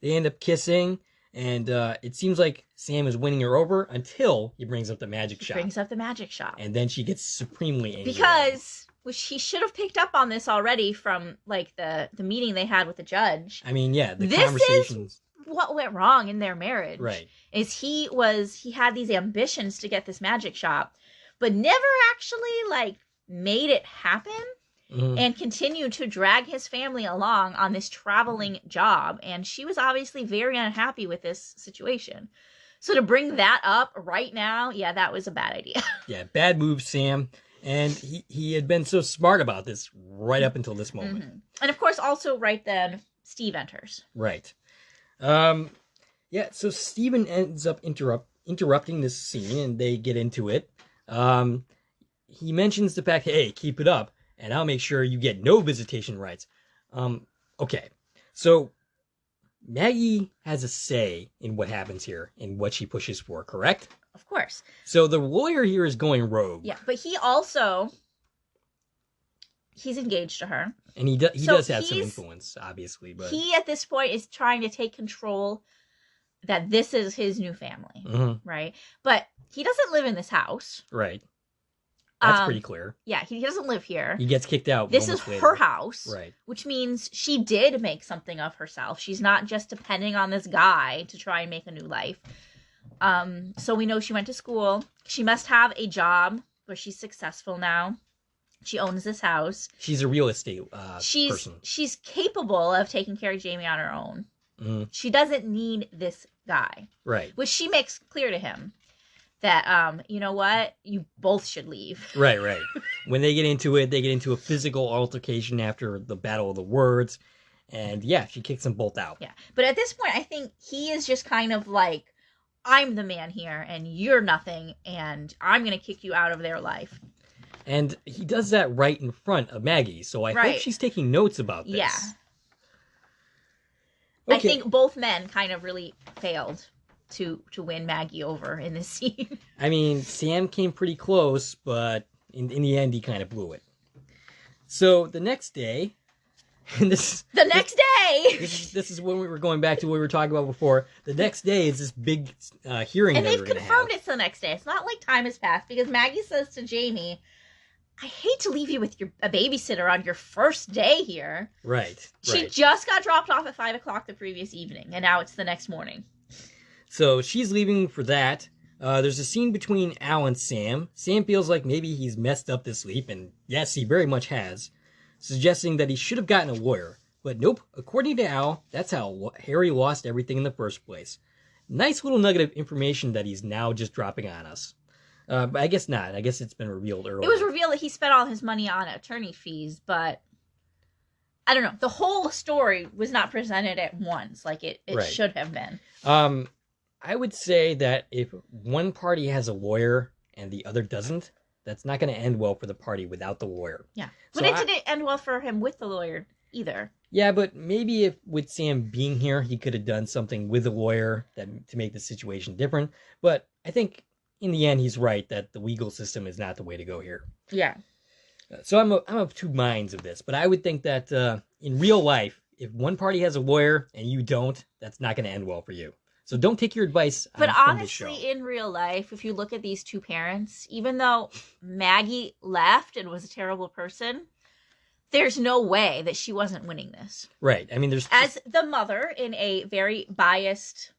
They end up kissing, and it seems like Sam is winning her over until he brings up the magic shop. And then she gets supremely angry. Because... which he should have picked up on this already from, like, the meeting they had with the judge. I mean, yeah, the conversations. This is what went wrong in their marriage. Right. Is he had these ambitions to get this magic shop, but never actually, like, made it happen and continued to drag his family along on this traveling job. And she was obviously very unhappy with this situation. So to bring that up right now, yeah, that was a bad idea. Yeah, bad move, Sam. And he had been so smart about this right up until this moment. And of course, also right then, Steve enters. Right. Yeah, so Steven ends up interrupting this scene, and they get into it. He mentions the fact, hey, keep it up, and I'll make sure you get no visitation rights. Okay, so Maggie has a say in what happens here, in what she pushes for, correct? Of course. So the lawyer here is going rogue. Yeah, but he's engaged to her. And he does have some influence, obviously. But he, at this point, is trying to take control that this is his new family, right? But he doesn't live in this house. Right. That's pretty clear. Yeah, he doesn't live here. He gets kicked out. This is her house. Right. Which means she did make something of herself. She's not just depending on this guy to try and make a new life. So we know she went to school. She must have a job where she's successful now. She owns this house. She's a real estate person. She's capable of taking care of Jamie on her own. She doesn't need this guy. Right. Which she makes clear to him that, you know what? You both should leave. Right. When they get into it, they get into a physical altercation after the Battle of the Words. And yeah, she kicks them both out. Yeah. But at this point, I think he is just kind of like, I'm the man here and you're nothing and I'm going to kick you out of their life. And he does that right in front of Maggie. So I hope she's taking notes about this. Yeah. Okay. I think both men kind of really failed to win Maggie over in this scene. I mean, Sam came pretty close, but in the end, he kind of blew it. So the next day, this is when we were going back to what we were talking about before. The next day is this big hearing, and they've confirmed it's the next day. It's not like time has passed because Maggie says to Jamie, I hate to leave you with a babysitter on your first day here. Right. She just got dropped off at 5 o'clock the previous evening, and now it's the next morning. So she's leaving for that. There's a scene between Al and Sam. Sam feels like maybe he's messed up this leap, and yes, he very much has, suggesting that he should have gotten a lawyer. But nope, according to Al, that's how Harry lost everything in the first place. Nice little nugget of information that he's now just dropping on us. But I guess not. I guess it's been revealed earlier. It was revealed that he spent all his money on attorney fees, but I don't know. The whole story was not presented at once like it should have been. I would say that if one party has a lawyer and the other doesn't, that's not going to end well for the party without the lawyer. Yeah. But it didn't end well for him with the lawyer either. Yeah, but maybe if with Sam being here, he could have done something with the lawyer to make the situation different. But I think in the end, he's right that the legal system is not the way to go here. Yeah. So I'm of two minds of this, but I would think that in real life, if one party has a lawyer and you don't, that's not going to end well for you. So don't take your advice from this show. But honestly, in real life, if you look at these two parents, even though Maggie left and was a terrible person, there's no way that she wasn't winning this. Right. I mean, as the mother in a very biased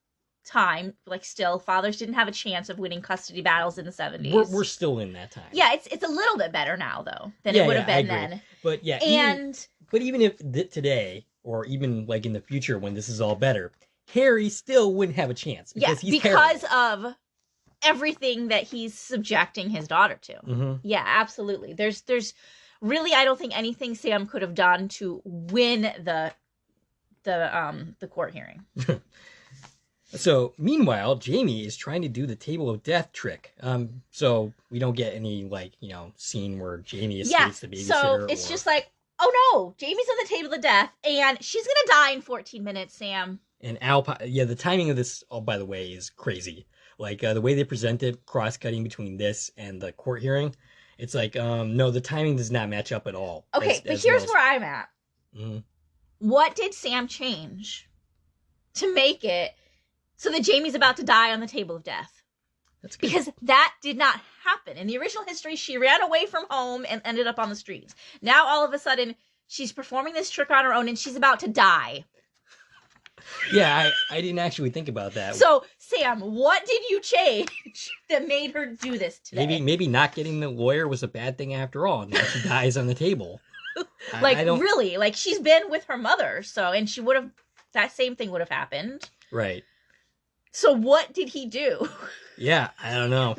time, like still, fathers didn't have a chance of winning custody battles in the 70s. We're still in that time. Yeah, it's a little bit better now, though, than it would have been then. But yeah, and even if today, or even like in the future when this is all better, Harry still wouldn't have a chance because of everything that he's subjecting his daughter to. Mm-hmm. Yeah, absolutely. There's really, I don't think anything Sam could have done to win the court hearing. So, meanwhile, Jamie is trying to do the table of death trick. So we don't get any, like, scene where Jamie escapes the babysitter. So it's just like, oh no, Jamie's on the table of death, and she's gonna die in 14 minutes, Sam. And the timing of this, oh, by the way, is crazy. Like, the way they present it, cross-cutting between this and the court hearing, it's like, no, the timing does not match up at all. Okay, but here's where I'm at. Mm-hmm. What did Sam change to make it so that Jamie's about to die on the table of death? That's good. Because that did not happen. In the original history, she ran away from home and ended up on the streets. Now, all of a sudden, she's performing this trick on her own and she's about to die. Yeah, I didn't actually think about that. So, Sam, what did you change that made her do this today? Maybe not getting the lawyer was a bad thing after all. Now she dies on the table. Really, like, she's been with her mother, so, and that same thing would have happened. Right. So what did he do? Yeah, I don't know.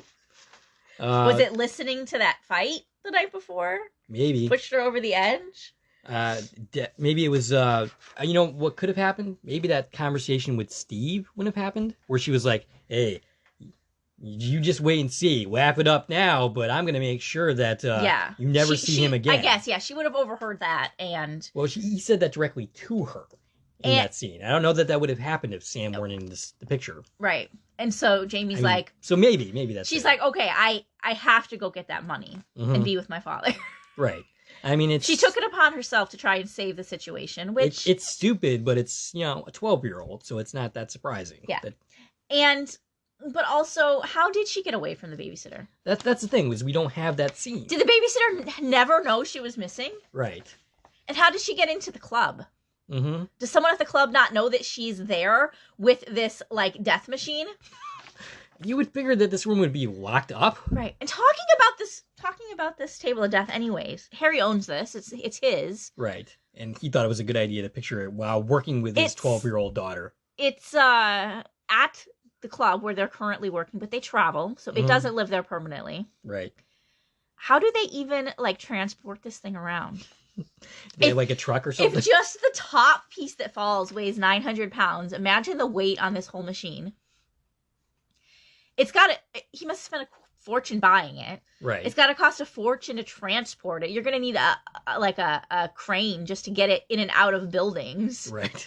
Was it listening to that fight the night before? Maybe. Pushed her over the edge? Maybe it was, what could have happened? Maybe that conversation with Steve wouldn't have happened, where she was like, hey, you just wait and see. Wrap it up now, but I'm going to make sure that you never see him again. I guess, yeah, she would have overheard that, and... Well, he said that directly to her in that scene. I don't know that would have happened if Sam weren't in the picture. Right. And so Jamie's like... So maybe that's she's like, okay, I have to go get a money and be with my father. Right. I mean, she took it upon herself to try and save the situation, which... It's stupid, but it's, a 12-year-old, so it's not that surprising. Yeah. But also, how did she get away from the babysitter? That's the thing, was we don't have that scene. Did the babysitter never know she was missing? Right. And how did she get into the club? Mm-hmm. Does someone at the club not know that she's there with this, like, death machine? You would figure that this room would be locked up. Right. And talking about this table of death anyways, Harry owns this. It's his. Right. And he thought it was a good idea to picture it while working with his 12-year-old daughter. It's at the club where they're currently working, but they travel, so it doesn't live there permanently. Right. How do they even, like, transport this thing around? They have, like, a truck or something? If just the top piece that falls weighs 900 pounds, imagine the weight on this whole machine. He must have spent a fortune buying it. Right. It's got to cost a fortune to transport it. You're going to need a crane just to get it in and out of buildings. Right.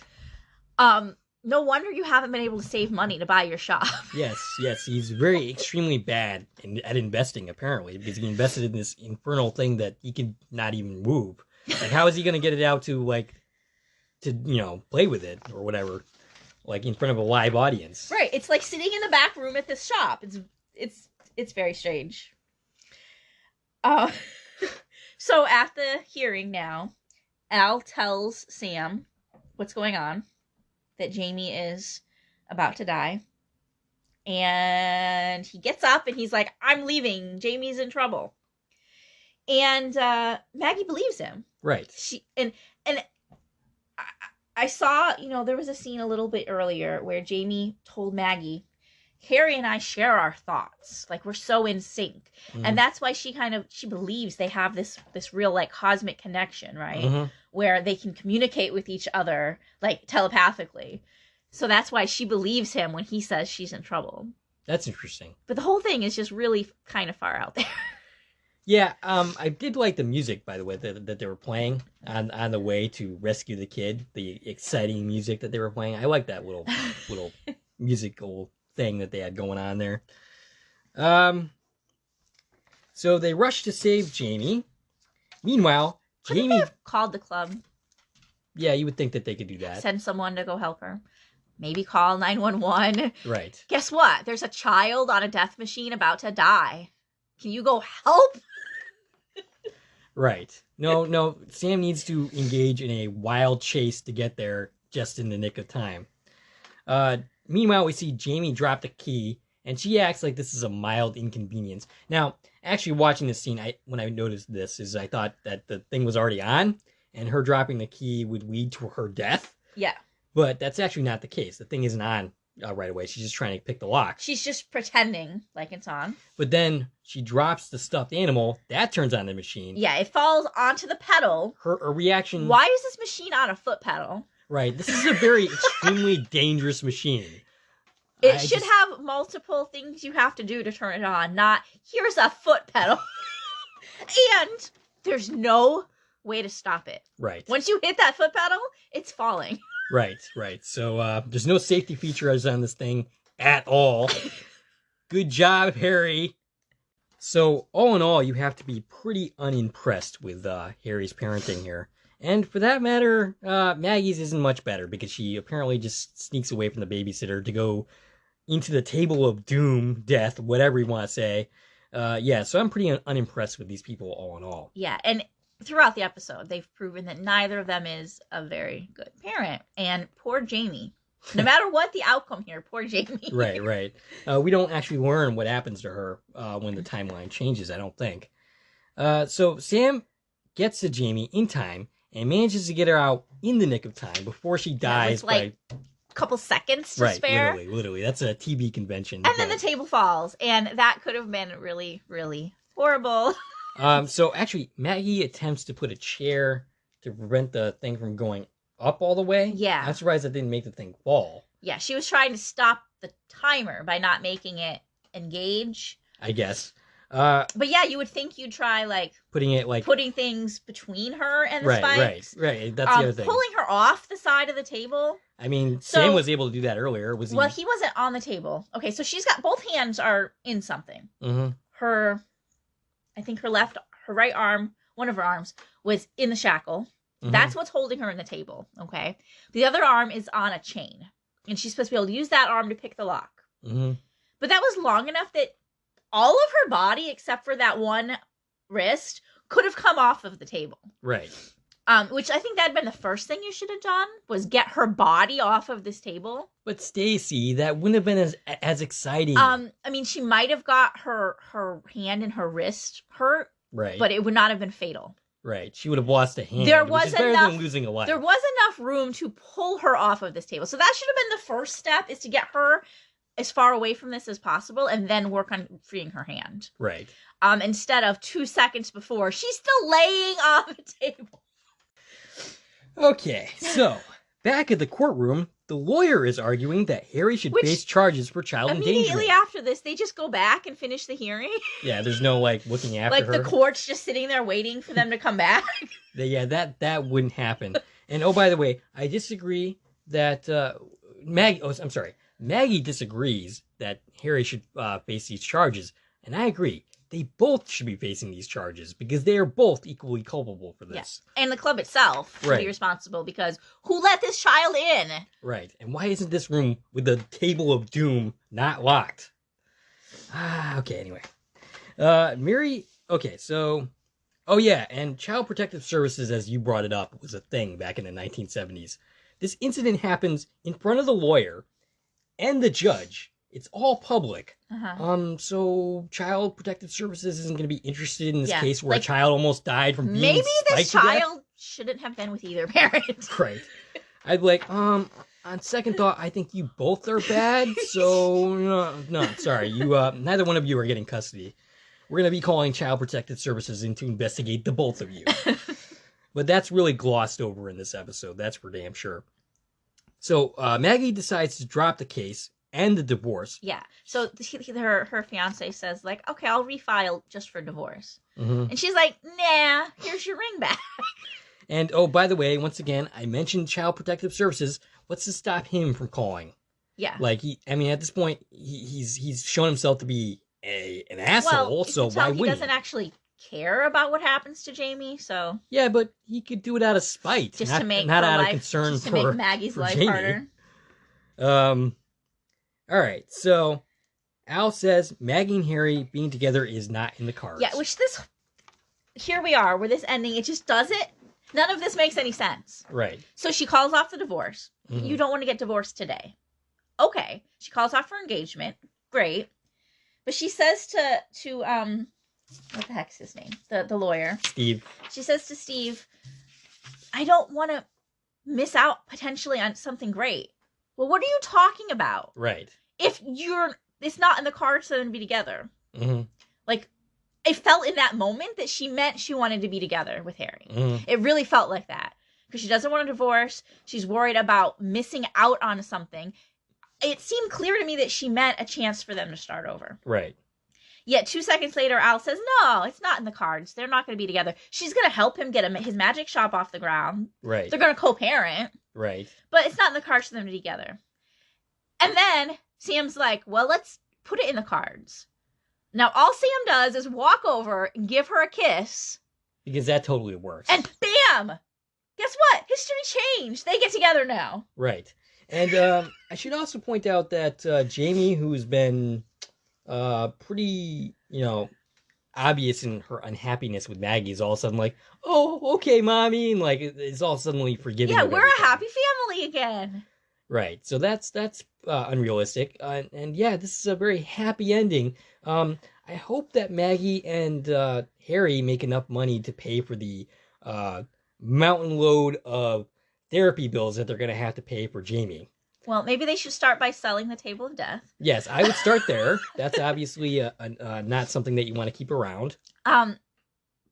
No wonder you haven't been able to save money to buy your shop. Yes. He's very extremely bad at investing, apparently, because he invested in this infernal thing that he could not even move. Like, how is he going to get it out to play with it or whatever? Like, in front of a live audience. Right. It's like sitting in the back room at this shop. It's very strange. So at the hearing now, Al tells Sam what's going on, that Jamie is about to die. And he gets up and he's like, I'm leaving. Jamie's in trouble. And Maggie believes him. Right. I saw, there was a scene a little bit earlier where Jamie told Maggie, Harry and I share our thoughts. Like, we're so in sync. Mm-hmm. And that's why she believes they have this real, like, cosmic connection, right? Mm-hmm. Where they can communicate with each other, like, telepathically. So that's why she believes him when he says she's in trouble. That's interesting. But the whole thing is just really kind of far out there. Yeah, I did like the music, by the way, that they were playing on the way to rescue the kid. The exciting music that they were playing. I like that little musical thing that they had going on there. So they rush to save Jamie. Meanwhile, Jamie... Couldn't they have called the club? Yeah, you would think that they could do that. Send someone to go help her. Maybe call 911. Right. Guess what? There's a child on a death machine about to die. Can you go help? Right. No, Sam needs to engage in a wild chase to get there just in the nick of time. Meanwhile, we see Jamie drop the key, and she acts like this is a mild inconvenience. Now, actually watching this scene, when I noticed this, is I thought that the thing was already on, and her dropping the key would lead to her death. Yeah. But that's actually not the case. The thing isn't on right away. She's just trying to pick the lock. She's just pretending like it's on. But then she drops the stuffed animal. That turns on the machine. Yeah, it falls onto the pedal. Her reaction... Why is this machine on a foot pedal? Right. This is a very extremely dangerous machine. It should have multiple things you have to do to turn it on, not here's a foot pedal. And there's no way to stop it. Right. Once you hit that foot pedal, it's falling. Right. So there's no safety features on this thing at all. Good job, Harry. So all in all, you have to be pretty unimpressed with Harry's parenting here. And for that matter, Maggie's isn't much better because she apparently just sneaks away from the babysitter to go into the table of doom, death, whatever you want to say. So I'm pretty unimpressed with these people all in all. Yeah, and throughout the episode, they've proven that neither of them is a very good parent. And poor Jamie. No matter what the outcome here, poor Jamie. Right. We don't actually learn what happens to her when the timeline changes, I don't think. So Sam gets to Jamie in time and manages to get her out in the nick of time before she dies by a couple seconds to spare. Literally. That's a TV convention. And then the table falls, and that could have been really, really horrible. So actually, Maggie attempts to put a chair to prevent the thing from going up all the way. Yeah. I'm surprised that didn't make the thing fall. Yeah, she was trying to stop the timer by not making it engage. I guess. But yeah, you would think you'd try putting things between her and the spikes. Right. That's the other thing. Pulling her off the side of the table. I mean, Sam was able to do that earlier. Was he? Well, he wasn't on the table. Okay, so she's got both hands are in something. Mm-hmm. I think her right arm, one of her arms was in the shackle. Mm-hmm. That's what's holding her in the table. Okay, the other arm is on a chain, and she's supposed to be able to use that arm to pick the lock. Mm-hmm. But that was long enough that all of her body, except for that one wrist, could have come off of the table. Right. Which I think that'd been the first thing you should have done, was get her body off of this table. But Stacie, that wouldn't have been as exciting. I mean, she might have got her hand and her wrist hurt. Right. But it would not have been fatal. Right. She would have lost a hand. There was which is better than losing a life. There was enough room to pull her off of this table. So that should have been the first step, is to get her as far away from this as possible and then work on freeing her hand. Right. Instead of 2 seconds before, she's still laying on the table. Okay, so back at the courtroom, the lawyer is arguing that Harry should face charges for child endangerment. Immediately after this, they just go back and finish the hearing. Yeah, there's no looking after her. The court's just sitting there waiting for them to come back. Yeah, that wouldn't happen. And oh, by the way, I disagree that Maggie disagrees that Harry should face these charges, and I agree. They both should be facing these charges because they are both equally culpable for this. Yeah. And the club itself should be responsible because who let this child in? Right. And why isn't this room with the table of doom not locked? Okay, anyway. And Child Protective Services, as you brought it up, was a thing back in the 1970s. This incident happens in front of the lawyer and the judge. It's all public. Uh-huh. So Child Protective Services isn't going to be interested in this case where a child almost died from being maybe spiked this child shouldn't have been with either parent. Right. I'd be like, on second thought, I think you both are bad. So no, sorry, you neither one of you are getting custody. We're going to be calling Child Protective Services in to investigate the both of you. But that's really glossed over in this episode. That's for damn sure. So Maggie decides to drop the case and the divorce. Yeah. So her fiance says, okay, I'll refile just for divorce. Mm-hmm. And she's like, nah, here's your ring back. And, oh, by the way, once again, I mentioned Child Protective Services. What's to stop him from calling? Yeah. At this point, he's shown himself to be an asshole, so why wouldn't he? He doesn't actually care about what happens to Jamie, so... Yeah, but he could do it out of spite. Just to make Maggie's life Jamie. harder. All right, so Al says Maggie and Harry being together is not in the cards. Yeah, here we are, where this ending, it just doesn't, none of this makes any sense. Right. So she calls off the divorce. Mm-hmm. You don't want to get divorced today. Okay. She calls off her engagement. Great. But she says to what the heck's his name? The lawyer. Steve. She says to Steve, I don't want to miss out potentially on something great. Well, what are you talking about? Right. If it's not in the cards for them to be together. Mm-hmm. Like, it felt in that moment that she meant she wanted to be together with Harry. Mm-hmm. It really felt like that. Because she doesn't want a divorce. She's worried about missing out on something. It seemed clear to me that she meant a chance for them to start over. Right. Yet 2 seconds later, Al says, no, it's not in the cards. They're not going to be together. She's going to help him get his magic shop off the ground. Right. They're going to co-parent. Right. But it's not in the cards for them to be together. And then Sam's like, well, let's put it in the cards. Now, all Sam does is walk over and give her a kiss. Because that totally works. And bam! Guess what? History changed. They get together now. Right. And I should also point out that Jamie, who's been pretty, obvious in her unhappiness with Maggie, is all of a sudden like, oh, okay, mommy, and like is all suddenly forgiving. Yeah, we're a happy family again. Right. So that's unrealistic. And yeah, this is a very happy ending. I hope that Maggie and Harry make enough money to pay for the mountain load of therapy bills that they're going to have to pay for Jamie. Well, maybe they should start by selling the Table of Death. Yes, I would start there. That's obviously not something that you want to keep around. But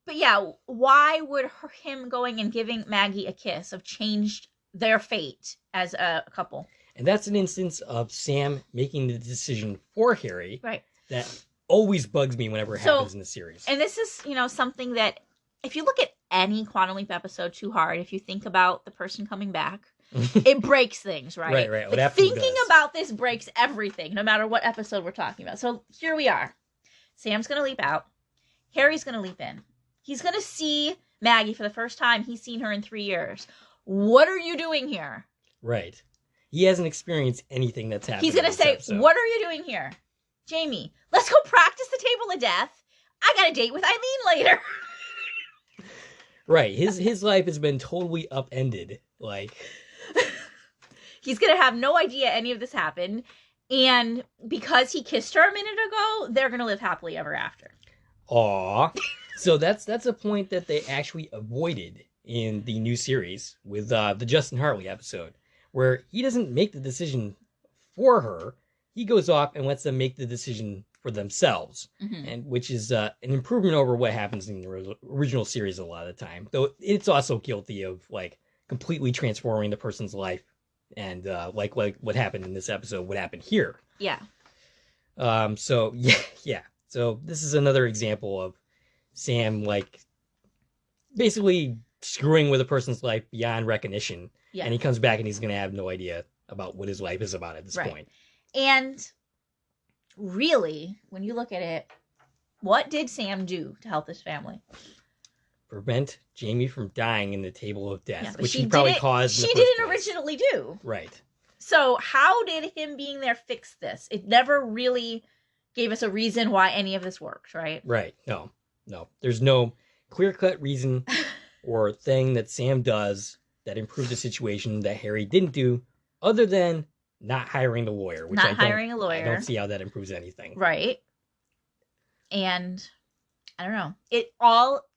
yeah, why would him going and giving Maggie a kiss have changed their fate as a couple? And that's an instance of Sam making the decision for Harry. Right. That always bugs me whenever it happens in the series. And this is, something that if you look at any Quantum Leap episode too hard, if you think about the person coming back, it breaks things, right? Right. Like, thinking about this breaks everything, no matter what episode we're talking about. So here we are. Sam's going to leap out. Harry's going to leap in. He's going to see Maggie for the first time. He's seen her in 3 years. What are you doing here? Right. He hasn't experienced anything that's happened. He's going to say, what are you doing here? Jamie, let's go practice the Table of Death. I got a date with Eileen later. Right. His life has been totally upended. Like, he's going to have no idea any of this happened. And because he kissed her a minute ago, they're going to live happily ever after. Aw. So that's a point that they actually avoided in the new series with the Justin Hartley episode, where he doesn't make the decision for her. He goes off and lets them make the decision for themselves, and which is an improvement over what happens in the original series a lot of the time. Though it's also guilty of like completely transforming the person's life, and like what happened in this episode would happen here. Yeah. So yeah. So this is another example of Sam like basically screwing with a person's life beyond recognition. Yeah. And he comes back and he's gonna have no idea about what his life is about at this point. And really, when you look at it, what did Sam do to help his family? Prevent Jamie from dying in the Table of Death, yeah, which he probably caused. She didn't originally do. Right. So how did him being there fix this? It never really gave us a reason why any of this worked, right? Right. No. There's no clear-cut reason or thing that Sam does that improved the situation that Harry didn't do, other than not hiring the lawyer. Which I don't see how that improves anything. Right. And I don't know.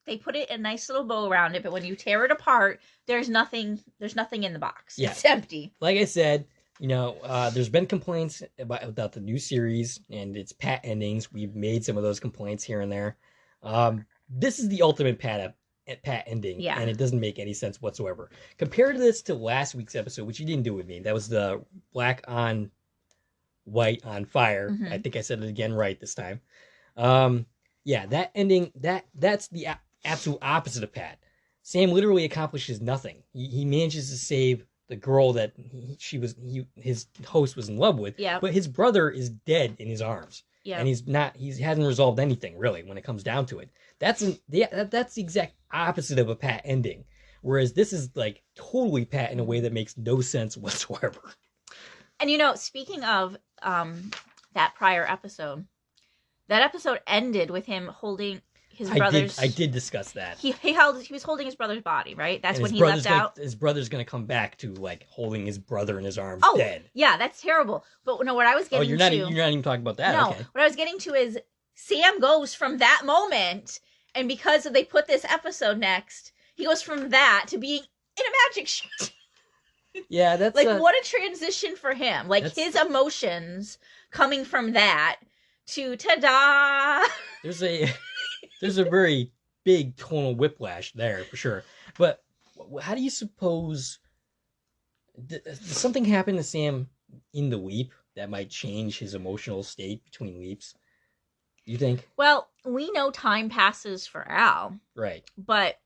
They put it a nice little bow around it, but when you tear it apart, there's nothing in the box. Yeah. It's empty. Like I said, there's been complaints about the new series and its pat endings. We've made some of those complaints here and there. This is the ultimate pat ending, yeah. And it doesn't make any sense whatsoever. Compare this to last week's episode, which you didn't do with me. That was the black on white on fire. Mm-hmm. I think I said it again right this time. Yeah, that ending, that's the absolute opposite of Pat. Sam literally accomplishes nothing. He manages to save the girl that his host was in love with. Yeah. But his brother is dead in his arms. Yeah. And he hasn't resolved anything really when it comes down to it. That's the exact opposite of a Pat ending. Whereas this is like totally Pat in a way that makes no sense whatsoever. And speaking of that prior episode, that episode ended with him holding his brother's. I did discuss that. He was holding his brother's body, right? That's and when he left out. His brother's gonna come back to like holding his brother in his arms, dead. Yeah, that's terrible. But no, what I was getting you're not even talking about that. No, okay. What I was getting to is Sam goes from that moment, and because they put this episode next, he goes from that to being in a magic show. Yeah, that's like what a transition for him. Like his emotions coming from that to ta-da. There's a very big tonal whiplash there for sure. But how do you suppose does something happen to Sam in the leap that might change his emotional state between leaps? You think? Well, we know time passes for Al. Right. But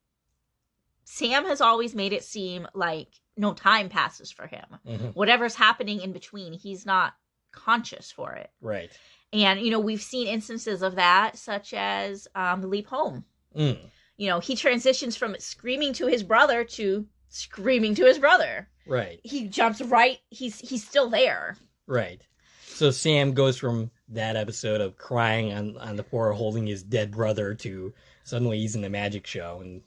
Sam has always made it seem like no time passes for him. Mm-hmm. Whatever's happening in between, he's not conscious for it. Right. And, we've seen instances of that, such as the leap home. Mm. He transitions from screaming to his brother to screaming to his brother. Right. He jumps right. He's still there. Right. So Sam goes from that episode of crying on the floor holding his dead brother to suddenly he's in the magic show and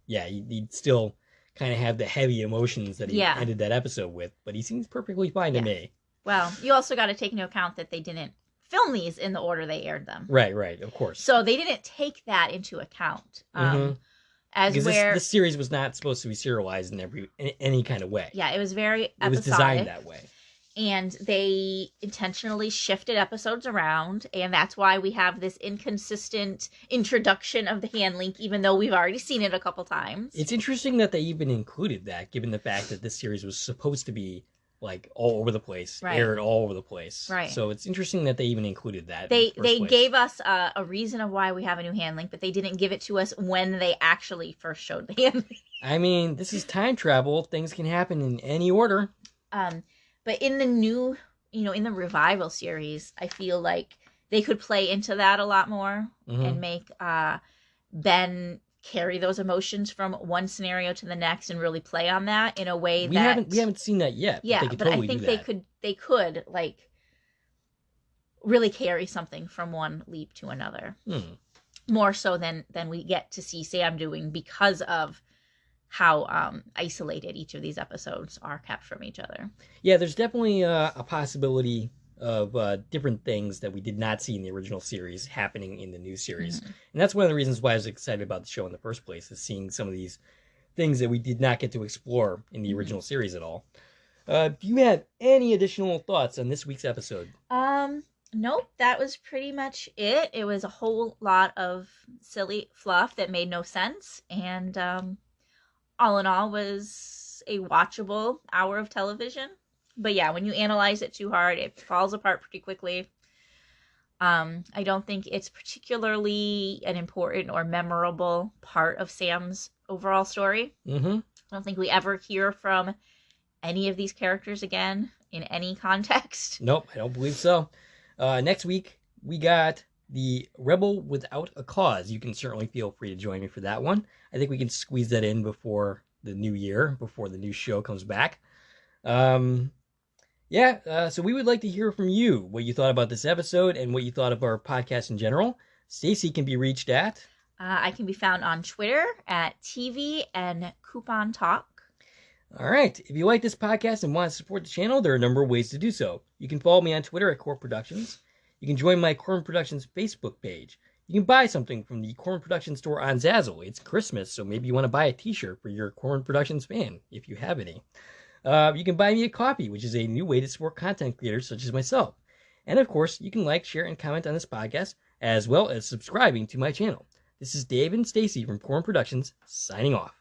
he'd still kind of have the heavy emotions that he ended that episode with, but he seems perfectly fine to me. Well, you also got to take into account that they didn't film these in the order they aired them. Right, of course. So they didn't take that into account. Because this series was not supposed to be serialized in any kind of way. Yeah, it was very episodic. It was designed that way. And they intentionally shifted episodes around, and that's why we have this inconsistent introduction of the hand link, even though we've already seen it a couple times. It's interesting that they even included that, given the fact that this series was supposed to be like all over the place, aired all over the place. Right. So it's interesting that they even included that. They gave us a reason of why we have a new hand link, but they didn't give it to us when they actually first showed the hand link. I mean, this is time travel. Things can happen in any order. But in the new, in the revival series, I feel like they could play into that a lot more and make Ben carry those emotions from one scenario to the next and really play on that in a way we haven't seen that yet. Yeah, but I think they could like really carry something from one leap to another. More so than we get to see Sam doing because of how isolated each of these episodes are kept from each other. Yeah, there's definitely a possibility of different things that we did not see in the original series happening in the new series. And that's one of the reasons why I was excited about the show in the first place, is seeing some of these things that we did not get to explore in the original series at all. Do you have any additional thoughts on this week's episode? Nope, that was pretty much it. It was a whole lot of silly fluff that made no sense, and all in all was a watchable hour of television. But yeah, when you analyze it too hard, it falls apart pretty quickly. I don't think it's particularly an important or memorable part of Sam's overall story. I don't think we ever hear from any of these characters again in any context. Nope, I don't believe so. Next week, we got The Rebel Without a Cause. You can certainly feel free to join me for that one. I think we can squeeze that in before the new year, before the new show comes back. So we would like to hear from you, what you thought about this episode and what you thought of our podcast in general. Stacie can be reached at... I can be found on Twitter at TV and Coupon Talk. All right. If you like this podcast and want to support the channel, there are a number of ways to do so. You can follow me on Twitter at Core Productions. You can join my Core Productions Facebook page. You can buy something from the Core Productions store on Zazzle. It's Christmas, so maybe you want to buy a t-shirt for your Core Productions fan, if you have any. You can buy me a coffee, which is a new way to support content creators such as myself. And of course, you can like, share, and comment on this podcast, as well as subscribing to my channel. This is Dave and Stacie from Core Productions, signing off.